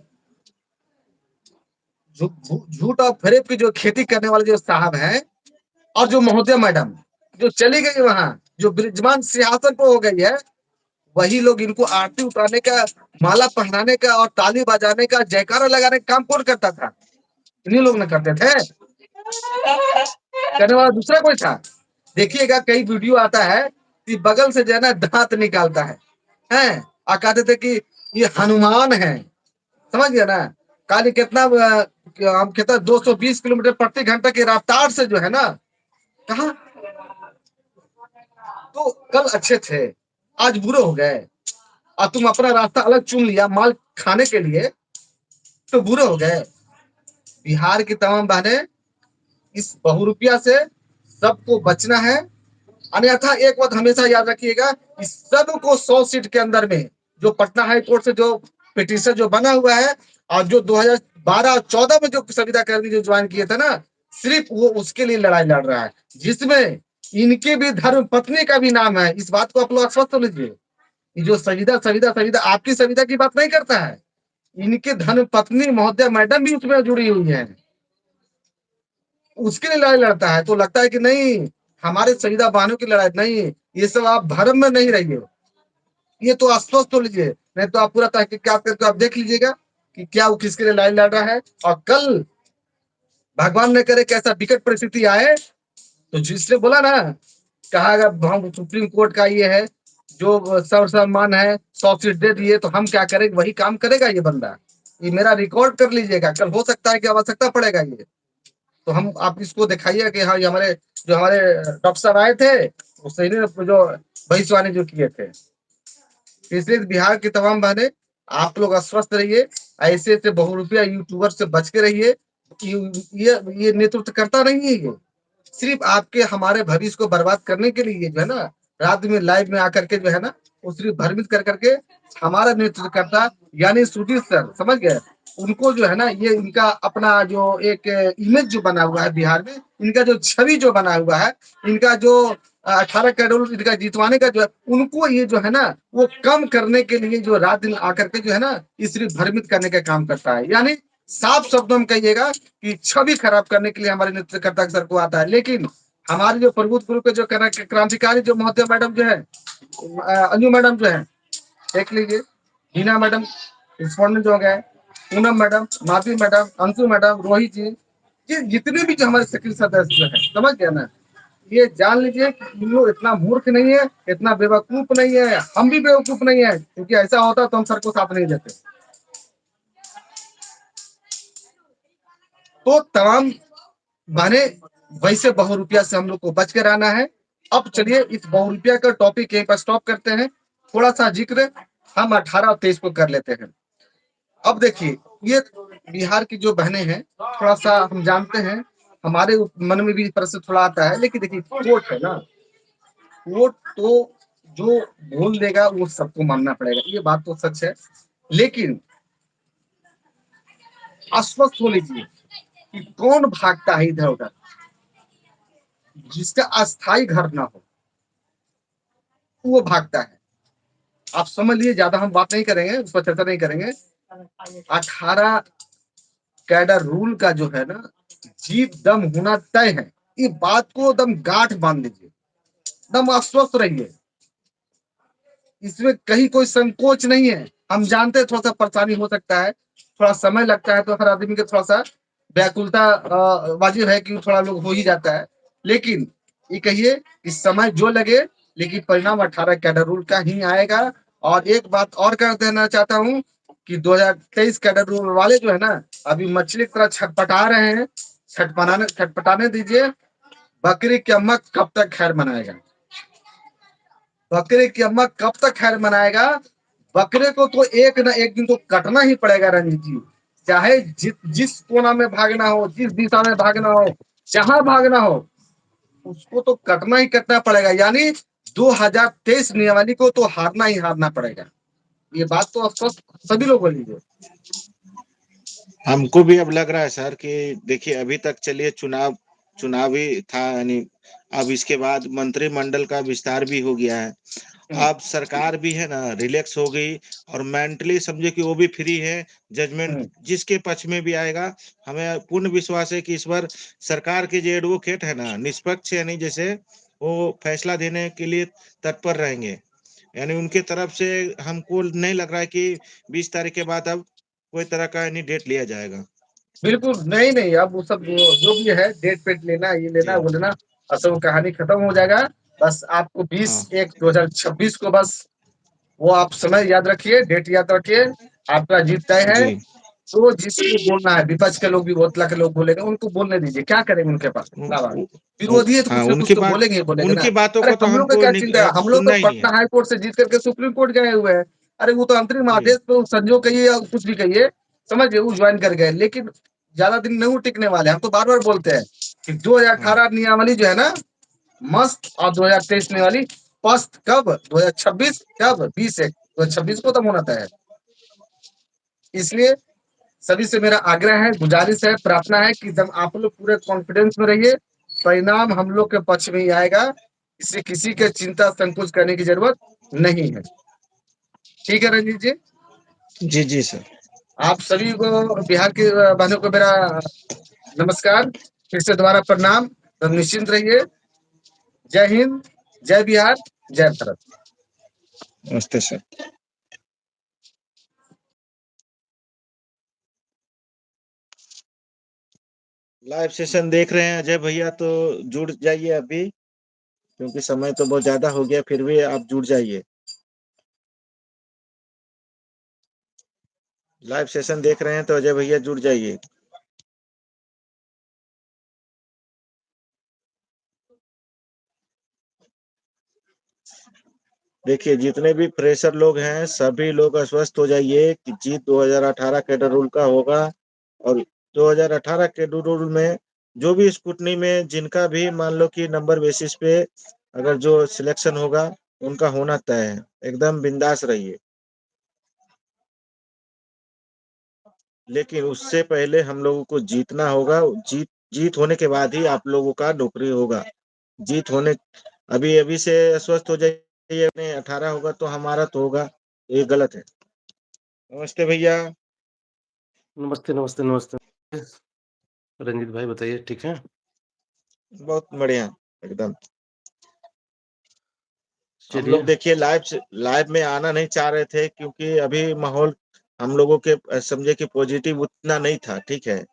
Speaker 3: झूठ और फरेब की जो खेती करने वाले जो साहब हैं, और जो महोदय मैडम जो चली गई वहां, जो विराजमान सिंहासन पर हो गई है, वही लोग इनको आरती उतारने का, माला पहनाने का और ताली बजाने का, जयकारा लगाने का काम कौन करता था? इन्हीं लोग ने करते थे। करने वाला दूसरा कोई था? देखिएगा कई वीडियो आता है कि बगल से जो है ना दांत निकालता है और कहते थे कि ये हनुमान है, समझ गया ना। काली कितना हम कहता 220 किलोमीटर प्रति घंटा की रफ्तार से जो है ना, कहा तो कल अच्छे थे आज बुरे हो गए, और तुम अपना रास्ता अलग चुन लिया माल खाने के लिए, तो बुरे हो गए। बिहार की तमाम बहनें, इस बहुरूपिया से सबको बचना है। अन्यथा एक बात हमेशा याद रखिएगा, इस सबको 100 सीट के अंदर में जो पटना हाई कोर्ट से जो पिटीशन जो बना हुआ है, और जो 2012 और 14 में जो संविदा कर्मी जो ज्वाइन किए थे ना, सिर्फ वो उसके लिए लड़ाई लड़ रहा है, जिसमें इनके भी धर्म पत्नी का भी नाम है। इस बात को आप लोग आश्वस्त हो लीजिए। ये जो संविदा संविदा संविदा आपकी संविदा की बात नहीं करता है, इनके धर्म पत्नी महोदय मैडम भी उसमें जुड़ी हुई है, उसके लिए लड़ाई लड़ता है। तो लगता है कि नहीं हमारे संविदा बहनों की लड़ाई नहीं, ये सब आप धर्म में नहीं रहिए, ये तो आश्वस्त हो लीजिए। नहीं तो आप पूरा तहकीकात करके आप देख लीजिएगा कि क्या वो किसके लिए लड़ाई लड़ रहा है। और कल भगवान ने करे कैसा विकट परिस्थिति आए, तो जिसने बोला ना, कहा अगर हम सुप्रीम कोर्ट का ये है जो सर्वसम्मान है, 100 सीट दे दिए, तो हम क्या करेंगे, वही काम करेगा ये बंदा। ये मेरा रिकॉर्ड कर लीजिएगा, कल हो सकता है कि आवश्यकता पड़ेगा ये। तो हम आप इसको दिखाइए कि हाँ ये हमारे जो हमारे डॉक्टर साहब आए थे, वो सही ने जो भविष्यवाणी जो किए थे। इसलिए बिहार की तमाम बहनें, आप लोग अस्वस्थ रहिए, ऐसे ऐसे बहुरूपिया यूट्यूबर से बच के रहिए। ये नेतृत्व करता नहीं है, ये सिर्फ आपके हमारे भविष्य को बर्बाद करने के लिए जो है ना, रात में लाइव में आकर के जो है ना, वो सिर्फ भ्रमित कर करके हमारा नेतृत्व करता, यानी सुधीर सर समझ गए। उनको जो है ना, ये इनका अपना जो एक इमेज जो बना हुआ है बिहार में, इनका जो छवि जो बना हुआ है, इनका जो 18 करोड़ इनका जितवाने का जो है, उनको ये जो है ना वो कम करने के लिए जो रात दिन आकर के जो है ना, ये सिर्फ भ्रमित करने का काम करता है। यानी साफ शब्दों में कहिएगा कि छवि खराब करने के लिए हमारे नेतृत्वकर्ता सर को आता है। लेकिन हमारे जो प्रबुद्ध ग्रुप के जो क्रांतिकारी जो महोदय मैडम जो है, अंजू मैडम जो है, देख लीजिए, हीना मैडम रिस्पॉन्डेंट जो हो गए, Poonam madam, Madhavi madam, Anshu madam, Rohit ji, ये जितने भी जो हमारे सक्रिय सदस्य हैं, समझ गया ना, ये जान लीजिए कि इन लोग इतना मूर्ख नहीं है, इतना बेवकूफ नहीं है, हम भी बेवकूफ नहीं है, क्योंकि ऐसा होता तो हम सर को साथ नहीं देते। तो तमाम माने वैसे बहुरूपिया से हम लोग को बच कर आना है। अब चलिए इस बहुरूपिया का टॉपिक यहीं पर स्टॉप करते हैं। थोड़ा सा जिक्र हम 18 और 23 को कर लेते हैं। अब देखिए, ये बिहार की जो बहनें हैं, थोड़ा सा हम जानते हैं, हमारे मन में भी इस तरह से थोड़ा आता है, लेकिन देखिए कोर्ट है ना, कोर्ट तो जो बोल देगा वो सबको मानना पड़ेगा, ये बात तो सच है। लेकिन आश्वस्त हो लीजिए कि कौन भागता है इधर उधर, जिसका अस्थाई घर ना हो वो भागता है। आप समझ लीजिए, ज्यादा हम बात नहीं करेंगे, उस पर चर्चा नहीं करेंगे। 18 कैडर रूल का जो है ना, जीत दम होना तय है। ये बात को दम गांठ बांध लीजिए, दम आश्वस्त रहिए, इसमें कहीं कोई संकोच नहीं है। हम जानते हैं थोड़ा सा परेशानी हो सकता है, थोड़ा समय लगता है, तो हर आदमी के थोड़ा सा व्याकुलता वाजिब है कि थोड़ा लोग हो ही जाता है। लेकिन ये कहिए कि समय जो लगे, लेकिन परिणाम 18 कैडर रूल का ही आएगा। और एक बात और कर देना चाहता हूँ कि 2023 कैडर रूल वाले जो है ना, अभी मछली की तरह छटपटा रहे हैं। छटपटाने दीजिए। बकरी की अम्मा कब तक खैर मनाएगा? बकरे की अम्मा कब तक खैर मनाएगा? बकरे को तो एक ना एक दिन तो कटना ही पड़ेगा रंजीत जी। चाहे जिस कोना में भागना हो, जिस दिशा में भागना हो, जहां भागना हो, उसको तो कटना ही कटना पड़ेगा। यानी 2023 नियमावली को तो हारना ही हारना पड़ेगा। ये बात तो स्पष्ट सभी लोग बोलेंगे।
Speaker 2: हमको भी अब लग रहा है सर कि देखिए अभी तक चलिए चुनावी था, यानी अब इसके बाद मंत्रिमंडल का विस्तार भी हो गया है। अब सरकार भी है ना रिलैक्स हो गई, और मेंटली समझे कि वो भी फ्री है। जजमेंट जिसके पक्ष में भी आएगा, हमें पूर्ण विश्वास है कि इस बार सरकार के जो एडवोकेट है ना, निष्पक्ष यानी जैसे वो फैसला देने के लिए तत्पर रहेंगे। यानी उनके तरफ से हमको नहीं लग रहा है कि 20 तारीख के बाद अब कोई तरह का यानी डेट लिया जाएगा।
Speaker 3: बिल्कुल नहीं नहीं, अब वो सब जो भी है, डेट पेट लेना, ये लेना
Speaker 2: जी
Speaker 3: वो लेना, असल वो कहानी खत्म हो जाएगा। बस आपको 20/1/2026 को बस वो आप समय याद रखिए, डेट याद रखिए, आपका जीत तय है।
Speaker 2: जी।
Speaker 3: तो जिसको बोलना है, विपक्ष के लोग भी बहुत लाख लोग बोलेंगे, उनको बोलने दीजिए, क्या करेंगे उनके पास अलावा? विरोधी है तो
Speaker 2: हाँ,
Speaker 3: कुछ ना कुछ तो बोलेंगे ही बोलेंगे ना।
Speaker 2: उनकी बातों
Speaker 3: अरे
Speaker 2: को तो
Speaker 3: हम लोग का
Speaker 2: हमको
Speaker 3: क्या चिंता है, हम लोग
Speaker 2: सुनना
Speaker 3: तो
Speaker 2: ही नहीं
Speaker 3: पटना
Speaker 2: है।
Speaker 3: हाई कोर्ट से जीत करके सुप्रीम कोर्ट गए हुए हैं। अरे वो तो अंतरिम
Speaker 2: जी।
Speaker 3: आदेश पे संजो कहिए या कुछ भी कहिए, समझिए वो ज्वाइन कर गए। लेकिन ज्यादा दिन नहीं टिकने वाले। हम तो बार बार बोलते हैं कि
Speaker 2: हाँ
Speaker 3: 2018 नियमावली जो है ना मस्त, और 2023 नियमावली पस्त। कब? 2026 कब? 20/1/2026 को तब होना तय है। इसलिए सभी से मेरा आग्रह है, गुजारिश है, प्रार्थना है कि जब आप लोग पूरे कॉन्फिडेंस में रहिए, परिणाम हम लोग के पक्ष में ही आएगा। इससे किसी के चिंता संकोच करने की जरूरत नहीं है। ठीक है रंजीत जी,
Speaker 2: जी जी सर।
Speaker 3: आप सभी को, बिहार के बहनों को मेरा नमस्कार, फिर से दोबारा प्रणाम। तो निश्चिंत रहिए। जय हिंद, जय बिहार, जय भारत।
Speaker 2: नमस्ते सर। लाइव सेशन देख रहे हैं अजय भैया तो जुड़ जाइए अभी, क्योंकि समय तो बहुत ज्यादा हो गया, फिर भी आप जुड़ जाइए। लाइव सेशन देख रहे हैं तो अजय भैया जुड़ जाइए। देखिए जितने भी फ्रेशर लोग हैं सभी लोग आश्वस्त हो जाइए कि जीत 2018 कैडर रूल का होगा। और 2018 कैडर रूल में जो भी स्कूटनी में जिनका भी मान लो कि नंबर बेसिस पे अगर जो सिलेक्शन होगा उनका होना तय है। एकदम बिंदास रहिए। लेकिन उससे पहले हम लोगों को जीतना होगा। जीत होने के बाद ही आप लोगों का नौकरी होगा। जीत होने अभी अभी से स्वस्थ हो जाइए, अपने 18 होगा तो हमारा तो होगा, ये गलत है। नमस्ते भैया।
Speaker 4: नमस्ते नमस्ते नमस्ते। रंजीत भाई बताइए, ठीक है?
Speaker 2: बहुत बढ़िया एकदम। हम
Speaker 4: चलिए।
Speaker 2: लोग देखिए लाइव में आना नहीं चाह रहे थे, क्योंकि अभी माहौल हम लोगों के समझे कि पॉजिटिव उतना नहीं था, ठीक है।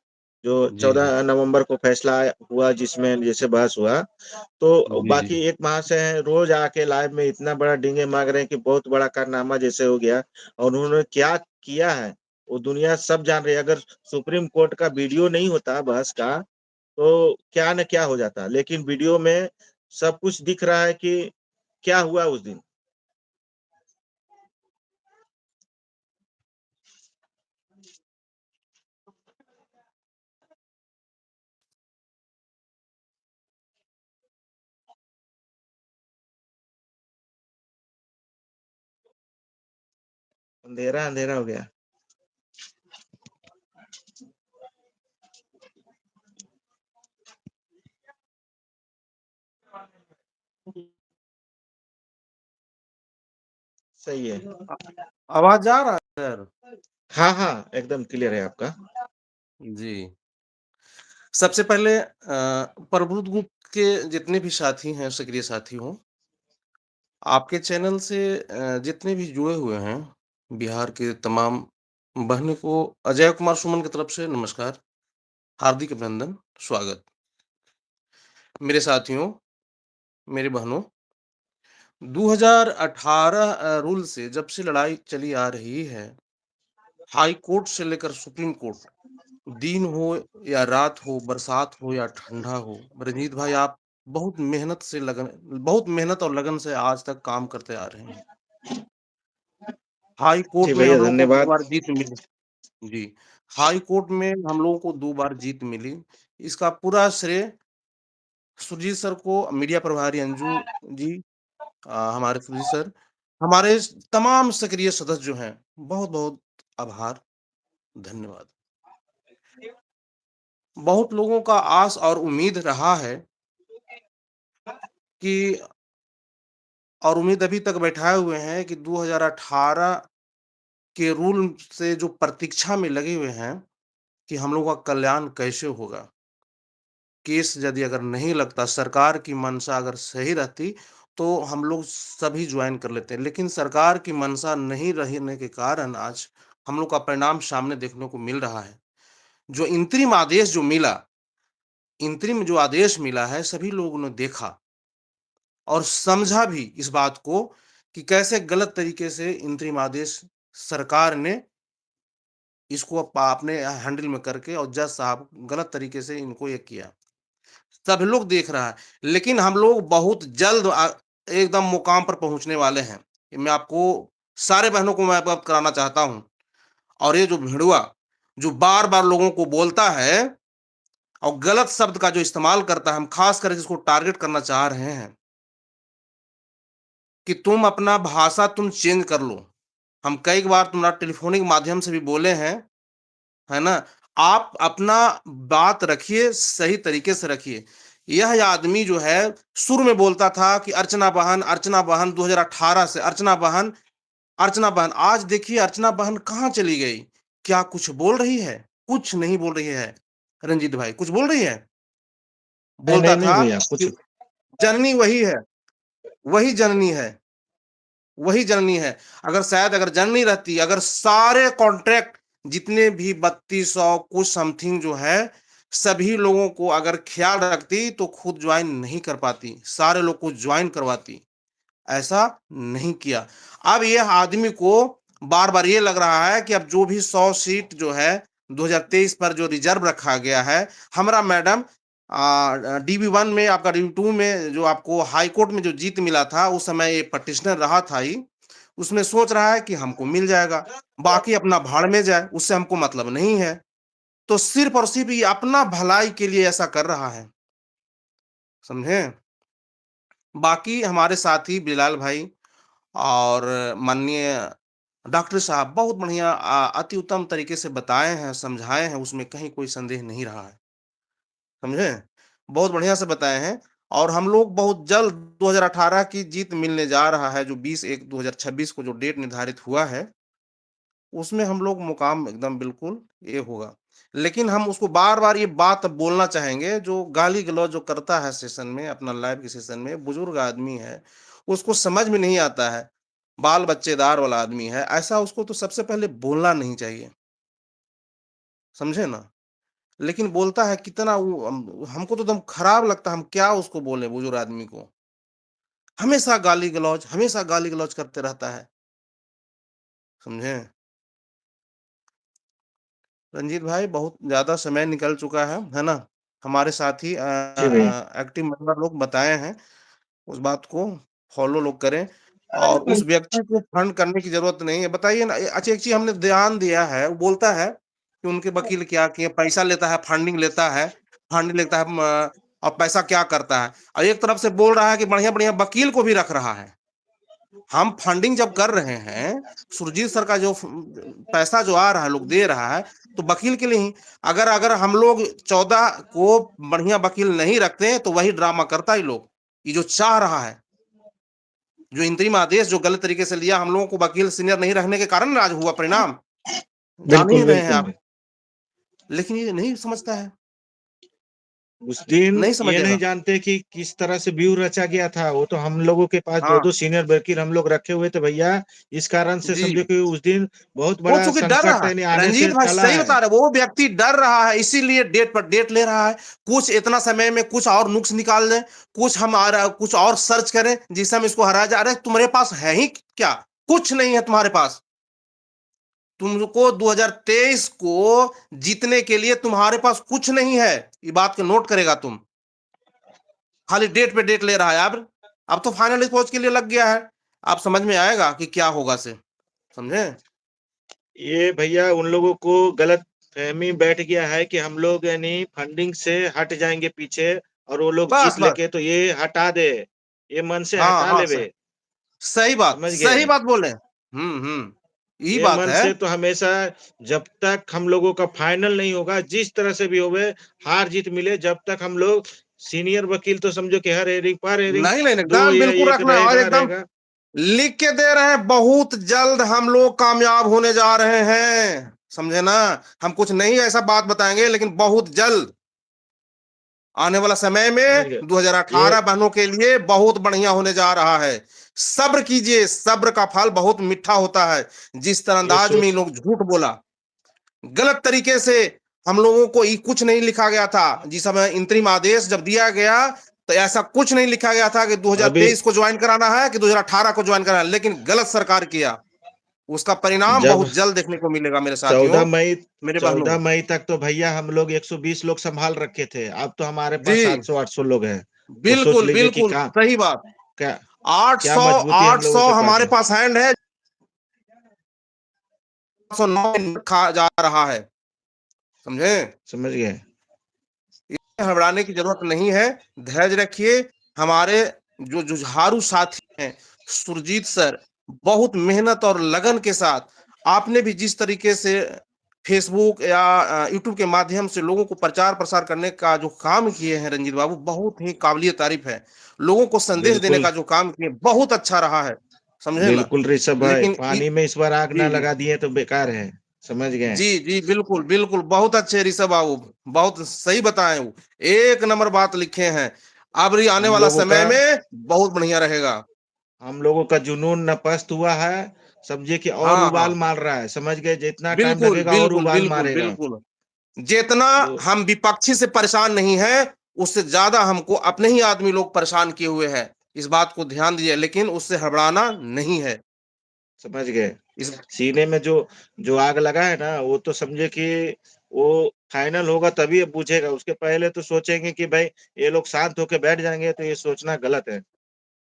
Speaker 2: जो
Speaker 4: जी,
Speaker 2: 14 नवंबर को फैसला हुआ, जिसमें जैसे बहस हुआ, तो
Speaker 4: जी,
Speaker 2: बाकी
Speaker 4: जी।
Speaker 2: एक महाशय हैं, रोज आके लाइव में इतना बड़ा डींगे मांग रहे हैं कि बहुत बड़ा कारनामा जैसे हो गया, और उन्होंने क्या किया है वो दुनिया सब जान रही है। अगर सुप्रीम कोर्ट का वीडियो नहीं होता बहस का, तो क्या न क्या हो जाता, लेकिन वीडियो में सब कुछ दिख रहा है कि क्या हुआ उस दिन। अंधेरा अंधेरा हो गया। सही है।
Speaker 4: आवाज जा रहा है सर?
Speaker 2: हाँ हाँ, एकदम क्लियर है आपका।
Speaker 4: जी। सबसे पहले प्रबुद्ध गुप्त के जितने भी साथी हैं, सक्रिय साथी हों, आपके चैनल से जितने भी जुड़े हुए हैं, बिहार के तमाम बहनों को अजय कुमार सुमन की तरफ से नमस्कार, हार्दिक अभिनंदन, स्वागत। मेरे साथियों, मेरी बहनों, 2018 रूल से जब से लड़ाई चली आ रही है, हाई कोर्ट से लेकर सुप्रीम कोर्ट, दिन हो या रात हो, बरसात हो या ठंडा हो, रंजीत भाई आप बहुत मेहनत और लगन से आज तक काम करते आ रहे हैं। हाई
Speaker 2: जी
Speaker 4: कोर्ट में
Speaker 2: भैया,
Speaker 4: हम लोगों को 2
Speaker 2: धन्यवाद।
Speaker 4: बार जीत मिली। जी, हाई कोर्ट में हम लोगों को 2 बार जीत मिली। इसका पूरा श्रेय सुरजीत सर को, मीडिया प्रभारी अंजू जी, हमारे सुरजीत सर, हमारे तमाम सक्रिय सदस्य जो हैं, बहुत-बहुत आभार, धन्यवाद। बहुत लोगों का आस और उम्मीद रहा है कि और उम्मीद अभी तक बैठाए हुए हैं कि 2018 के रूल से जो प्रतीक्षा में लगे हुए हैं कि हम लोगों का कल्याण कैसे होगा। केस यदि अगर नहीं लगता, सरकार की मंशा अगर सही रहती, तो हम लोग सभी जॉइन कर लेते हैं। लेकिन सरकार की मंशा नहीं रहने के कारण आज हम लोग का परिणाम सामने देखने को मिल रहा है। जो इंतरिम जो आदेश मिला है, सभी लोगों ने देखा और समझा भी इस बात को कि कैसे गलत तरीके से इंतरिम आदेश सरकार ने इसको अपने हैंडल में करके और जज साहब गलत तरीके से इनको ये किया। सब लोग देख रहा है, लेकिन हम लोग बहुत जल्द एकदम मुकाम पर पहुँचने वाले हैं। ये मैं आपको सारे बहनों को मैं अवगत कराना चाहता हूँ। और ये जो भेड़ुआ, जो बार-बार लोगों को बोलता है और गलत शब्द का जो इस्तेमाल करता है, हम खास करके इसको टारगेट करना चाह रहे हैं कि तुम अपना भाषा तुम चेंज कर लो। हम कई बार तुम्हारा टेलीफ़ोनिक माध्यम से भी बोले हैं, है ना? आप अपना बात रखिए, सही तरीके से रखिए। यह आदमी जो है, शुरू में बोलता था कि अर्चना बहन 2018 से अर्चना बहन। आज देखिए अर्चना बहन कहाँ चली गई? क्या कुछ बोल रही है? कुछ नहीं बोल रही है। रंजीत भाई, कुछ बोल रही है?
Speaker 2: नहीं
Speaker 4: बोलता
Speaker 2: नहीं नहीं
Speaker 4: था
Speaker 2: भैया, कुछ
Speaker 4: कि जननी वही है, वही जननी है, वही जननी है। अगर जननी रहती, अगर सारे कॉन्ट्रैक्ट जितने भी 3200 कुछ समथिंग जो है, सभी लोगों को अगर ख्याल रखती तो खुद जॉइन नहीं कर पाती, सारे लोग को जॉइन करवाती। ऐसा नहीं किया। अब यह आदमी को बार-बार ये लग रहा है कि अब जो भी 100 सीट जो है 2023 पर जो रिजर्व रखा गया है, हमरा मैडम डीबी 1 में आपका डीबी 2 में जो आपको हाई कोर्ट में जो जीत मिला था, उस समय ये पटिशनर रहा था ही, उसमें सोच रहा है कि हमको मिल जाएगा, बाकी अपना भाड़ में जाए, उससे हमको मतलब नहीं है। तो सिर्फ़ और सिर्फ़ ये अपना भलाई के लिए ऐसा कर रहा है, समझे? बाकी हमारे साथी बिलाल भाई और माननीय डॉक्टर साहब बहुत बढ़िया अति उत्तम तरीके से बताए हैं, समझाए हैं, उसमें कहीं कोई संदेह नहीं रहा है, समझे? बहुत बढ़िया से बताए हैं और हम लोग बहुत जल्द 2018 की जीत मिलने जा रहा है, जो 20/1/2026 को जो डेट निर्धारित हुआ है, उसमें हम लोग मुकाम एकदम बिल्कुल ये होगा। लेकिन हम उसको बार-बार ये बात बोलना चाहेंगे, जो गाली-गलौज जो करता है सेशन में, अपना लाइव के सेशन में, बुजुर्ग आदमी है, उसको समझ में नहीं आता है, बाल-बच्चेदार वाला आदमी है, ऐसा उसको तो सबसे पहले बोलना नहीं चाहिए, समझे ना? लेकिन बोलता है कितना वो हमको तो एकदम खराब लगता है, हम क्या उसको बोले बुजुर्ग आदमी को। हमेशा गाली गलौज करते रहता है, समझे? रंजीत भाई बहुत ज़्यादा समय निकल चुका है ना? हमारे साथी
Speaker 2: जी भैया।
Speaker 4: एक्टिव मेंबर लोग बताए हैं, उस बात को फॉलो लोग करें और उस व्यक्ति को फंड करने की ज़रूरत नहीं है। बताइए ना अच्छा एक चीज़ हमने ध्यान दिया है, वो बोलता है कि उनके वकील क्या किए, पैसा लेता है, फंडिंग लेता है और पैसा क्या करता है? और एक तरफ से बोल रहा है कि बढ़िया-बढ़िया वकील को भी रख रहा है। हम फंडिंग जब कर रहे हैं, सुरजीत सर का जो पैसा जो आ रहा है, लोग दे रहा है, तो वकील के लिए ही। अगर अगर हम लोग 14 को बढ़िया वकील नहीं रखते हैं, तो वही ड्रामा करता है लोग। ये जो चाह रहा है, जो इंतरिम आदेश जो गलत तरीके से लिया, हम लोगों को वकील सीनियर नहीं रखने के कारण आज हुआ परिणाम। जान ही
Speaker 2: बिल्कुल
Speaker 4: रहे हैं
Speaker 2: बिल्कुल।
Speaker 4: आप, लेकिन ये नहीं समझता है,
Speaker 2: उस दिन
Speaker 4: नहीं
Speaker 2: ये नहीं
Speaker 4: समझेगा।
Speaker 2: जानते कि किस तरह से व्यू रचा गया था। वो तो हम लोगों के पास दो
Speaker 4: हाँ,
Speaker 2: दो सीनियर वकील हम लोग रखे हुए थे भैया। इस कारण से
Speaker 4: जी।
Speaker 2: समझो कि उस दिन बहुत
Speaker 4: वो
Speaker 2: बड़ा
Speaker 4: चूंकि डर
Speaker 2: संकट
Speaker 4: रहा है,
Speaker 2: यानी आने
Speaker 4: रंजीत
Speaker 2: से
Speaker 4: भाई
Speaker 2: टला
Speaker 4: सही
Speaker 2: है।
Speaker 4: बता रहे, वो व्यक्ति डर रहा है, इसीलिए डेट पर डेट ले रहा है। कुछ इतना समय में कुछ और नुक्स निकाल दें, कुछ और सर्च करें जिससे हम इसको हरा जा रहे हैं। तुम्हारे पास है ही क्या? कुछ नहीं है तुम्हारे पास। तुमको 2023 को जीतने के लिए तुम्हारे पास कुछ नहीं है, ये बात को नोट करेगा तुम। खाली डेट पे डेट ले रहा है। अब तो फाइनल रिपोर्ट के लिए लग गया है। आप समझ में आएगा कि क्या होगा से, समझे?
Speaker 2: ये भैया उन लोगों को गलत फहमी बैठ गया है कि हम लोग यानी फंडिंग से हट जाएंगे पीछे और वो लोग
Speaker 4: बस
Speaker 2: जीत
Speaker 4: बस,
Speaker 2: लेके तो ये हटा दे, ये मन से
Speaker 4: हाँ
Speaker 2: हटा
Speaker 4: हाँ,
Speaker 2: लेवे। समझ
Speaker 4: सही
Speaker 2: गए?
Speaker 4: बात बोले। यही
Speaker 2: ये
Speaker 4: बात
Speaker 2: मन
Speaker 4: है।
Speaker 2: से तो हमेशा जब तक हम लोगों का फाइनल नहीं होगा, जिस तरह से भी होवे, हार जीत मिले, जब तक हम लोग सीनियर वकील तो समझो कि हर हेयरिंग पर हेयरिंग
Speaker 4: नहीं नहीं,
Speaker 2: 2
Speaker 4: एकदम
Speaker 2: या
Speaker 4: बिल्कुल
Speaker 2: 1
Speaker 4: रखना है और
Speaker 2: रहेगा
Speaker 4: एकदम
Speaker 2: रहेगा।
Speaker 4: लिख के दे रहे हैं, बहुत जल्द हम लोग कामयाब होने जा रहे हैं, समझे ना? हम कुछ नहीं ऐसा बात बताएंगे, लेकिन बहुत जल्द आने वाला समय
Speaker 2: समझ
Speaker 4: में
Speaker 2: गए? ये
Speaker 4: 2018 बहनों के लिए बहुत बढ़िया होने जा रहा है। सब्र कीजिए, सब्र का फल बहुत मीठा होता है। जिस तरह
Speaker 2: ये
Speaker 4: अंदाज में ये
Speaker 2: सोच
Speaker 4: लोग झूठ बोला, गलत तरीके से हम लोगों को ये कुछ नहीं लिखा गया था। जिस समय इंतरिम आदेश जब दिया गया, तो ऐसा कुछ नहीं लिखा गया था कि
Speaker 2: अभी
Speaker 4: 2023 को ज्वाइन कराना है कि 2018 को ज्वाइन कराना है, लेकिन गलत सरकार किया। उसका परिणाम
Speaker 2: जब
Speaker 4: बहुत जल्द देखने को मिलेगा मेरे साथियों,
Speaker 2: 14 मई
Speaker 4: मेरे बहनों।
Speaker 2: 14 मई तक तो भैया हम लोग 120 लोग संभाल रखे थे। अब तो हमारे पास
Speaker 4: जी,
Speaker 2: 700-800 लोग हैं। तो सोच
Speaker 4: बिल्कुल
Speaker 2: लीजिए कि
Speaker 4: बिल्कुल
Speaker 2: का
Speaker 4: सही बात।
Speaker 2: क्या क्या
Speaker 4: 800
Speaker 2: मजबूती हम लोगों
Speaker 4: 800
Speaker 2: के पास
Speaker 4: हमारे
Speaker 2: है।
Speaker 4: पास हैंड है, 809 खा जा रहा है, समझे?
Speaker 2: समझ गए?
Speaker 4: घबराने की जरूरत नहीं है, धैर्य रखिए। हमारे जो जुझारू साथी हैं, सुरजीत सर, बहुत मेहनत और लगन के साथ आपने भी जिस तरीके से फेसबुक या यूट्यूब के माध्यम से लोगों को प्रचार प्रसार करने का जो काम किए हैं रंजीत बाबू, बहुत ही काबिलिय तारीफ है। लोगों को संदेश देने
Speaker 2: बिल्कुल
Speaker 4: का जो काम किए, बहुत अच्छा रहा है, समझे ना?
Speaker 2: बिल्कुल ऋषभ भाई,
Speaker 4: लेकिन
Speaker 2: पानी में इस बार आग ना
Speaker 4: जी जी
Speaker 2: लगा दिए तो बेकार है। समझ गए?
Speaker 4: जी जी, बिल्कुल बिल्कुल, बहुत अच्छे ऋषभ बाबू, बहुत सही बताए वो, एक नंबर बात लिखे हैं। अब आने
Speaker 2: हम
Speaker 4: वाला
Speaker 2: लोगों का
Speaker 4: समय में बहुत बढ़िया रहेगा।
Speaker 2: हम लोगों का जुनून नपस्त हुआ है। समझिए कि और
Speaker 4: हाँ
Speaker 2: उबाल
Speaker 4: हाँ,
Speaker 2: मार रहा है। समझ गए? जितना टाइम
Speaker 4: बिल्कुल
Speaker 2: लगेगा और
Speaker 4: बिल्कुल
Speaker 2: उबाल
Speaker 4: बिल्कुल
Speaker 2: मारेगा।
Speaker 4: बिल्कुल। जितना
Speaker 2: तो
Speaker 4: हम विपक्षी से परेशान नहीं है, उससे ज्यादा हमको अपने ही आदमी लोग परेशान किए हुए हैं। इस बात को ध्यान दीजिए, लेकिन उससे घबराना नहीं है।
Speaker 2: समझ गए?
Speaker 4: इस
Speaker 2: सीने में जो जो आग लगा है ना, वो तो समझे कि वो फाइनल होगा तभी अब बुझेगा। उसके पहले तो सोचेंगे कि भाई ये लोग शांत होके बैठ जाएंगे, तो ये सोचना गलत है।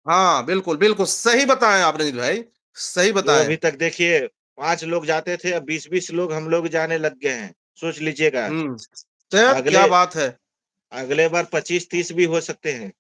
Speaker 4: हाँ, बिल्कुल बिल्कुल सही बताएं आप रंजीत भाई, सही
Speaker 2: जो
Speaker 4: बताएं।
Speaker 2: अभी तक देखिए 5 लोग जाते थे, अब 20-20 लोग हम लोग जाने लग गए हैं। सोच लीजिएगा।
Speaker 4: तो
Speaker 2: अगले
Speaker 4: क्या बात है।
Speaker 2: अगले बार 25-30 भी हो सकते हैं।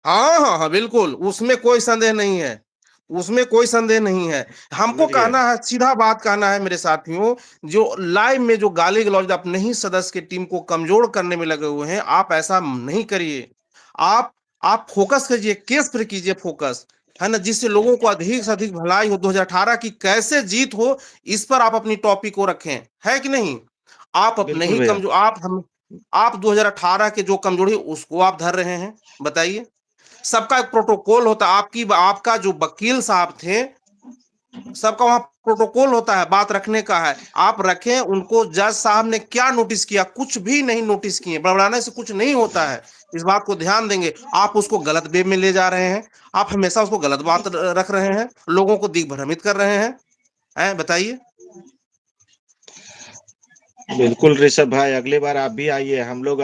Speaker 4: हाँ हाँ हाँ, बिल्कुल, उसमें कोई संदेह नहीं है, उसमें कोई संदेह नहीं है। हमको
Speaker 2: समझ गए?
Speaker 4: कहना है, सीधा बात कहना है मेरे साथियों, जो लाइव में जो गाली गलौज अपने ही सदस्य की टीम को कमजोर करने में लगे हुए हैं, आप ऐसा नहीं करिए। आप आप फोकस कीजिए, केस पर कीजिए फोकस, है ना? जिससे लोगों को अधिक से अधिक भलाई हो, 2018 की कैसे जीत हो, इस पर आप अपनी टॉपिक को रखें, है कि नहीं? आप अपने
Speaker 2: बिल्कुल
Speaker 4: ही
Speaker 2: भैया।
Speaker 4: कमजोर, आप 2018 के जो कमजोरी उसको आप धर रहे हैं, बताइए। सबका एक प्रोटोकॉल होता है। आपका जो वकील साहब थे, सबका वहां प्रोटोकॉल होता है, बात रखने का है, आप रखें। उनको जज साहब ने क्या नोटिस किया? कुछ भी नहीं नोटिस किए। बड़बड़ाने से कुछ नहीं होता है, इस बात को ध्यान देंगे। आप उसको गलत वे में ले जा रहे हैं, आप हमेशा उसको गलत बात रख रहे हैं, लोगों को दिग्भ्रमित कर रहे हैं। बताइए।
Speaker 2: बिल्कुल ऋषभ भाई, अगली बार आप भी आइए। हम लोग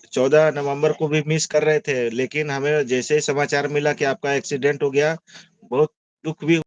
Speaker 2: 14 नवंबर को भी मिस कर रहे थे, लेकिन हमें जैसे ही समाचार मिला कि आपका एक्सीडेंट हो गया, बहुत दुख भी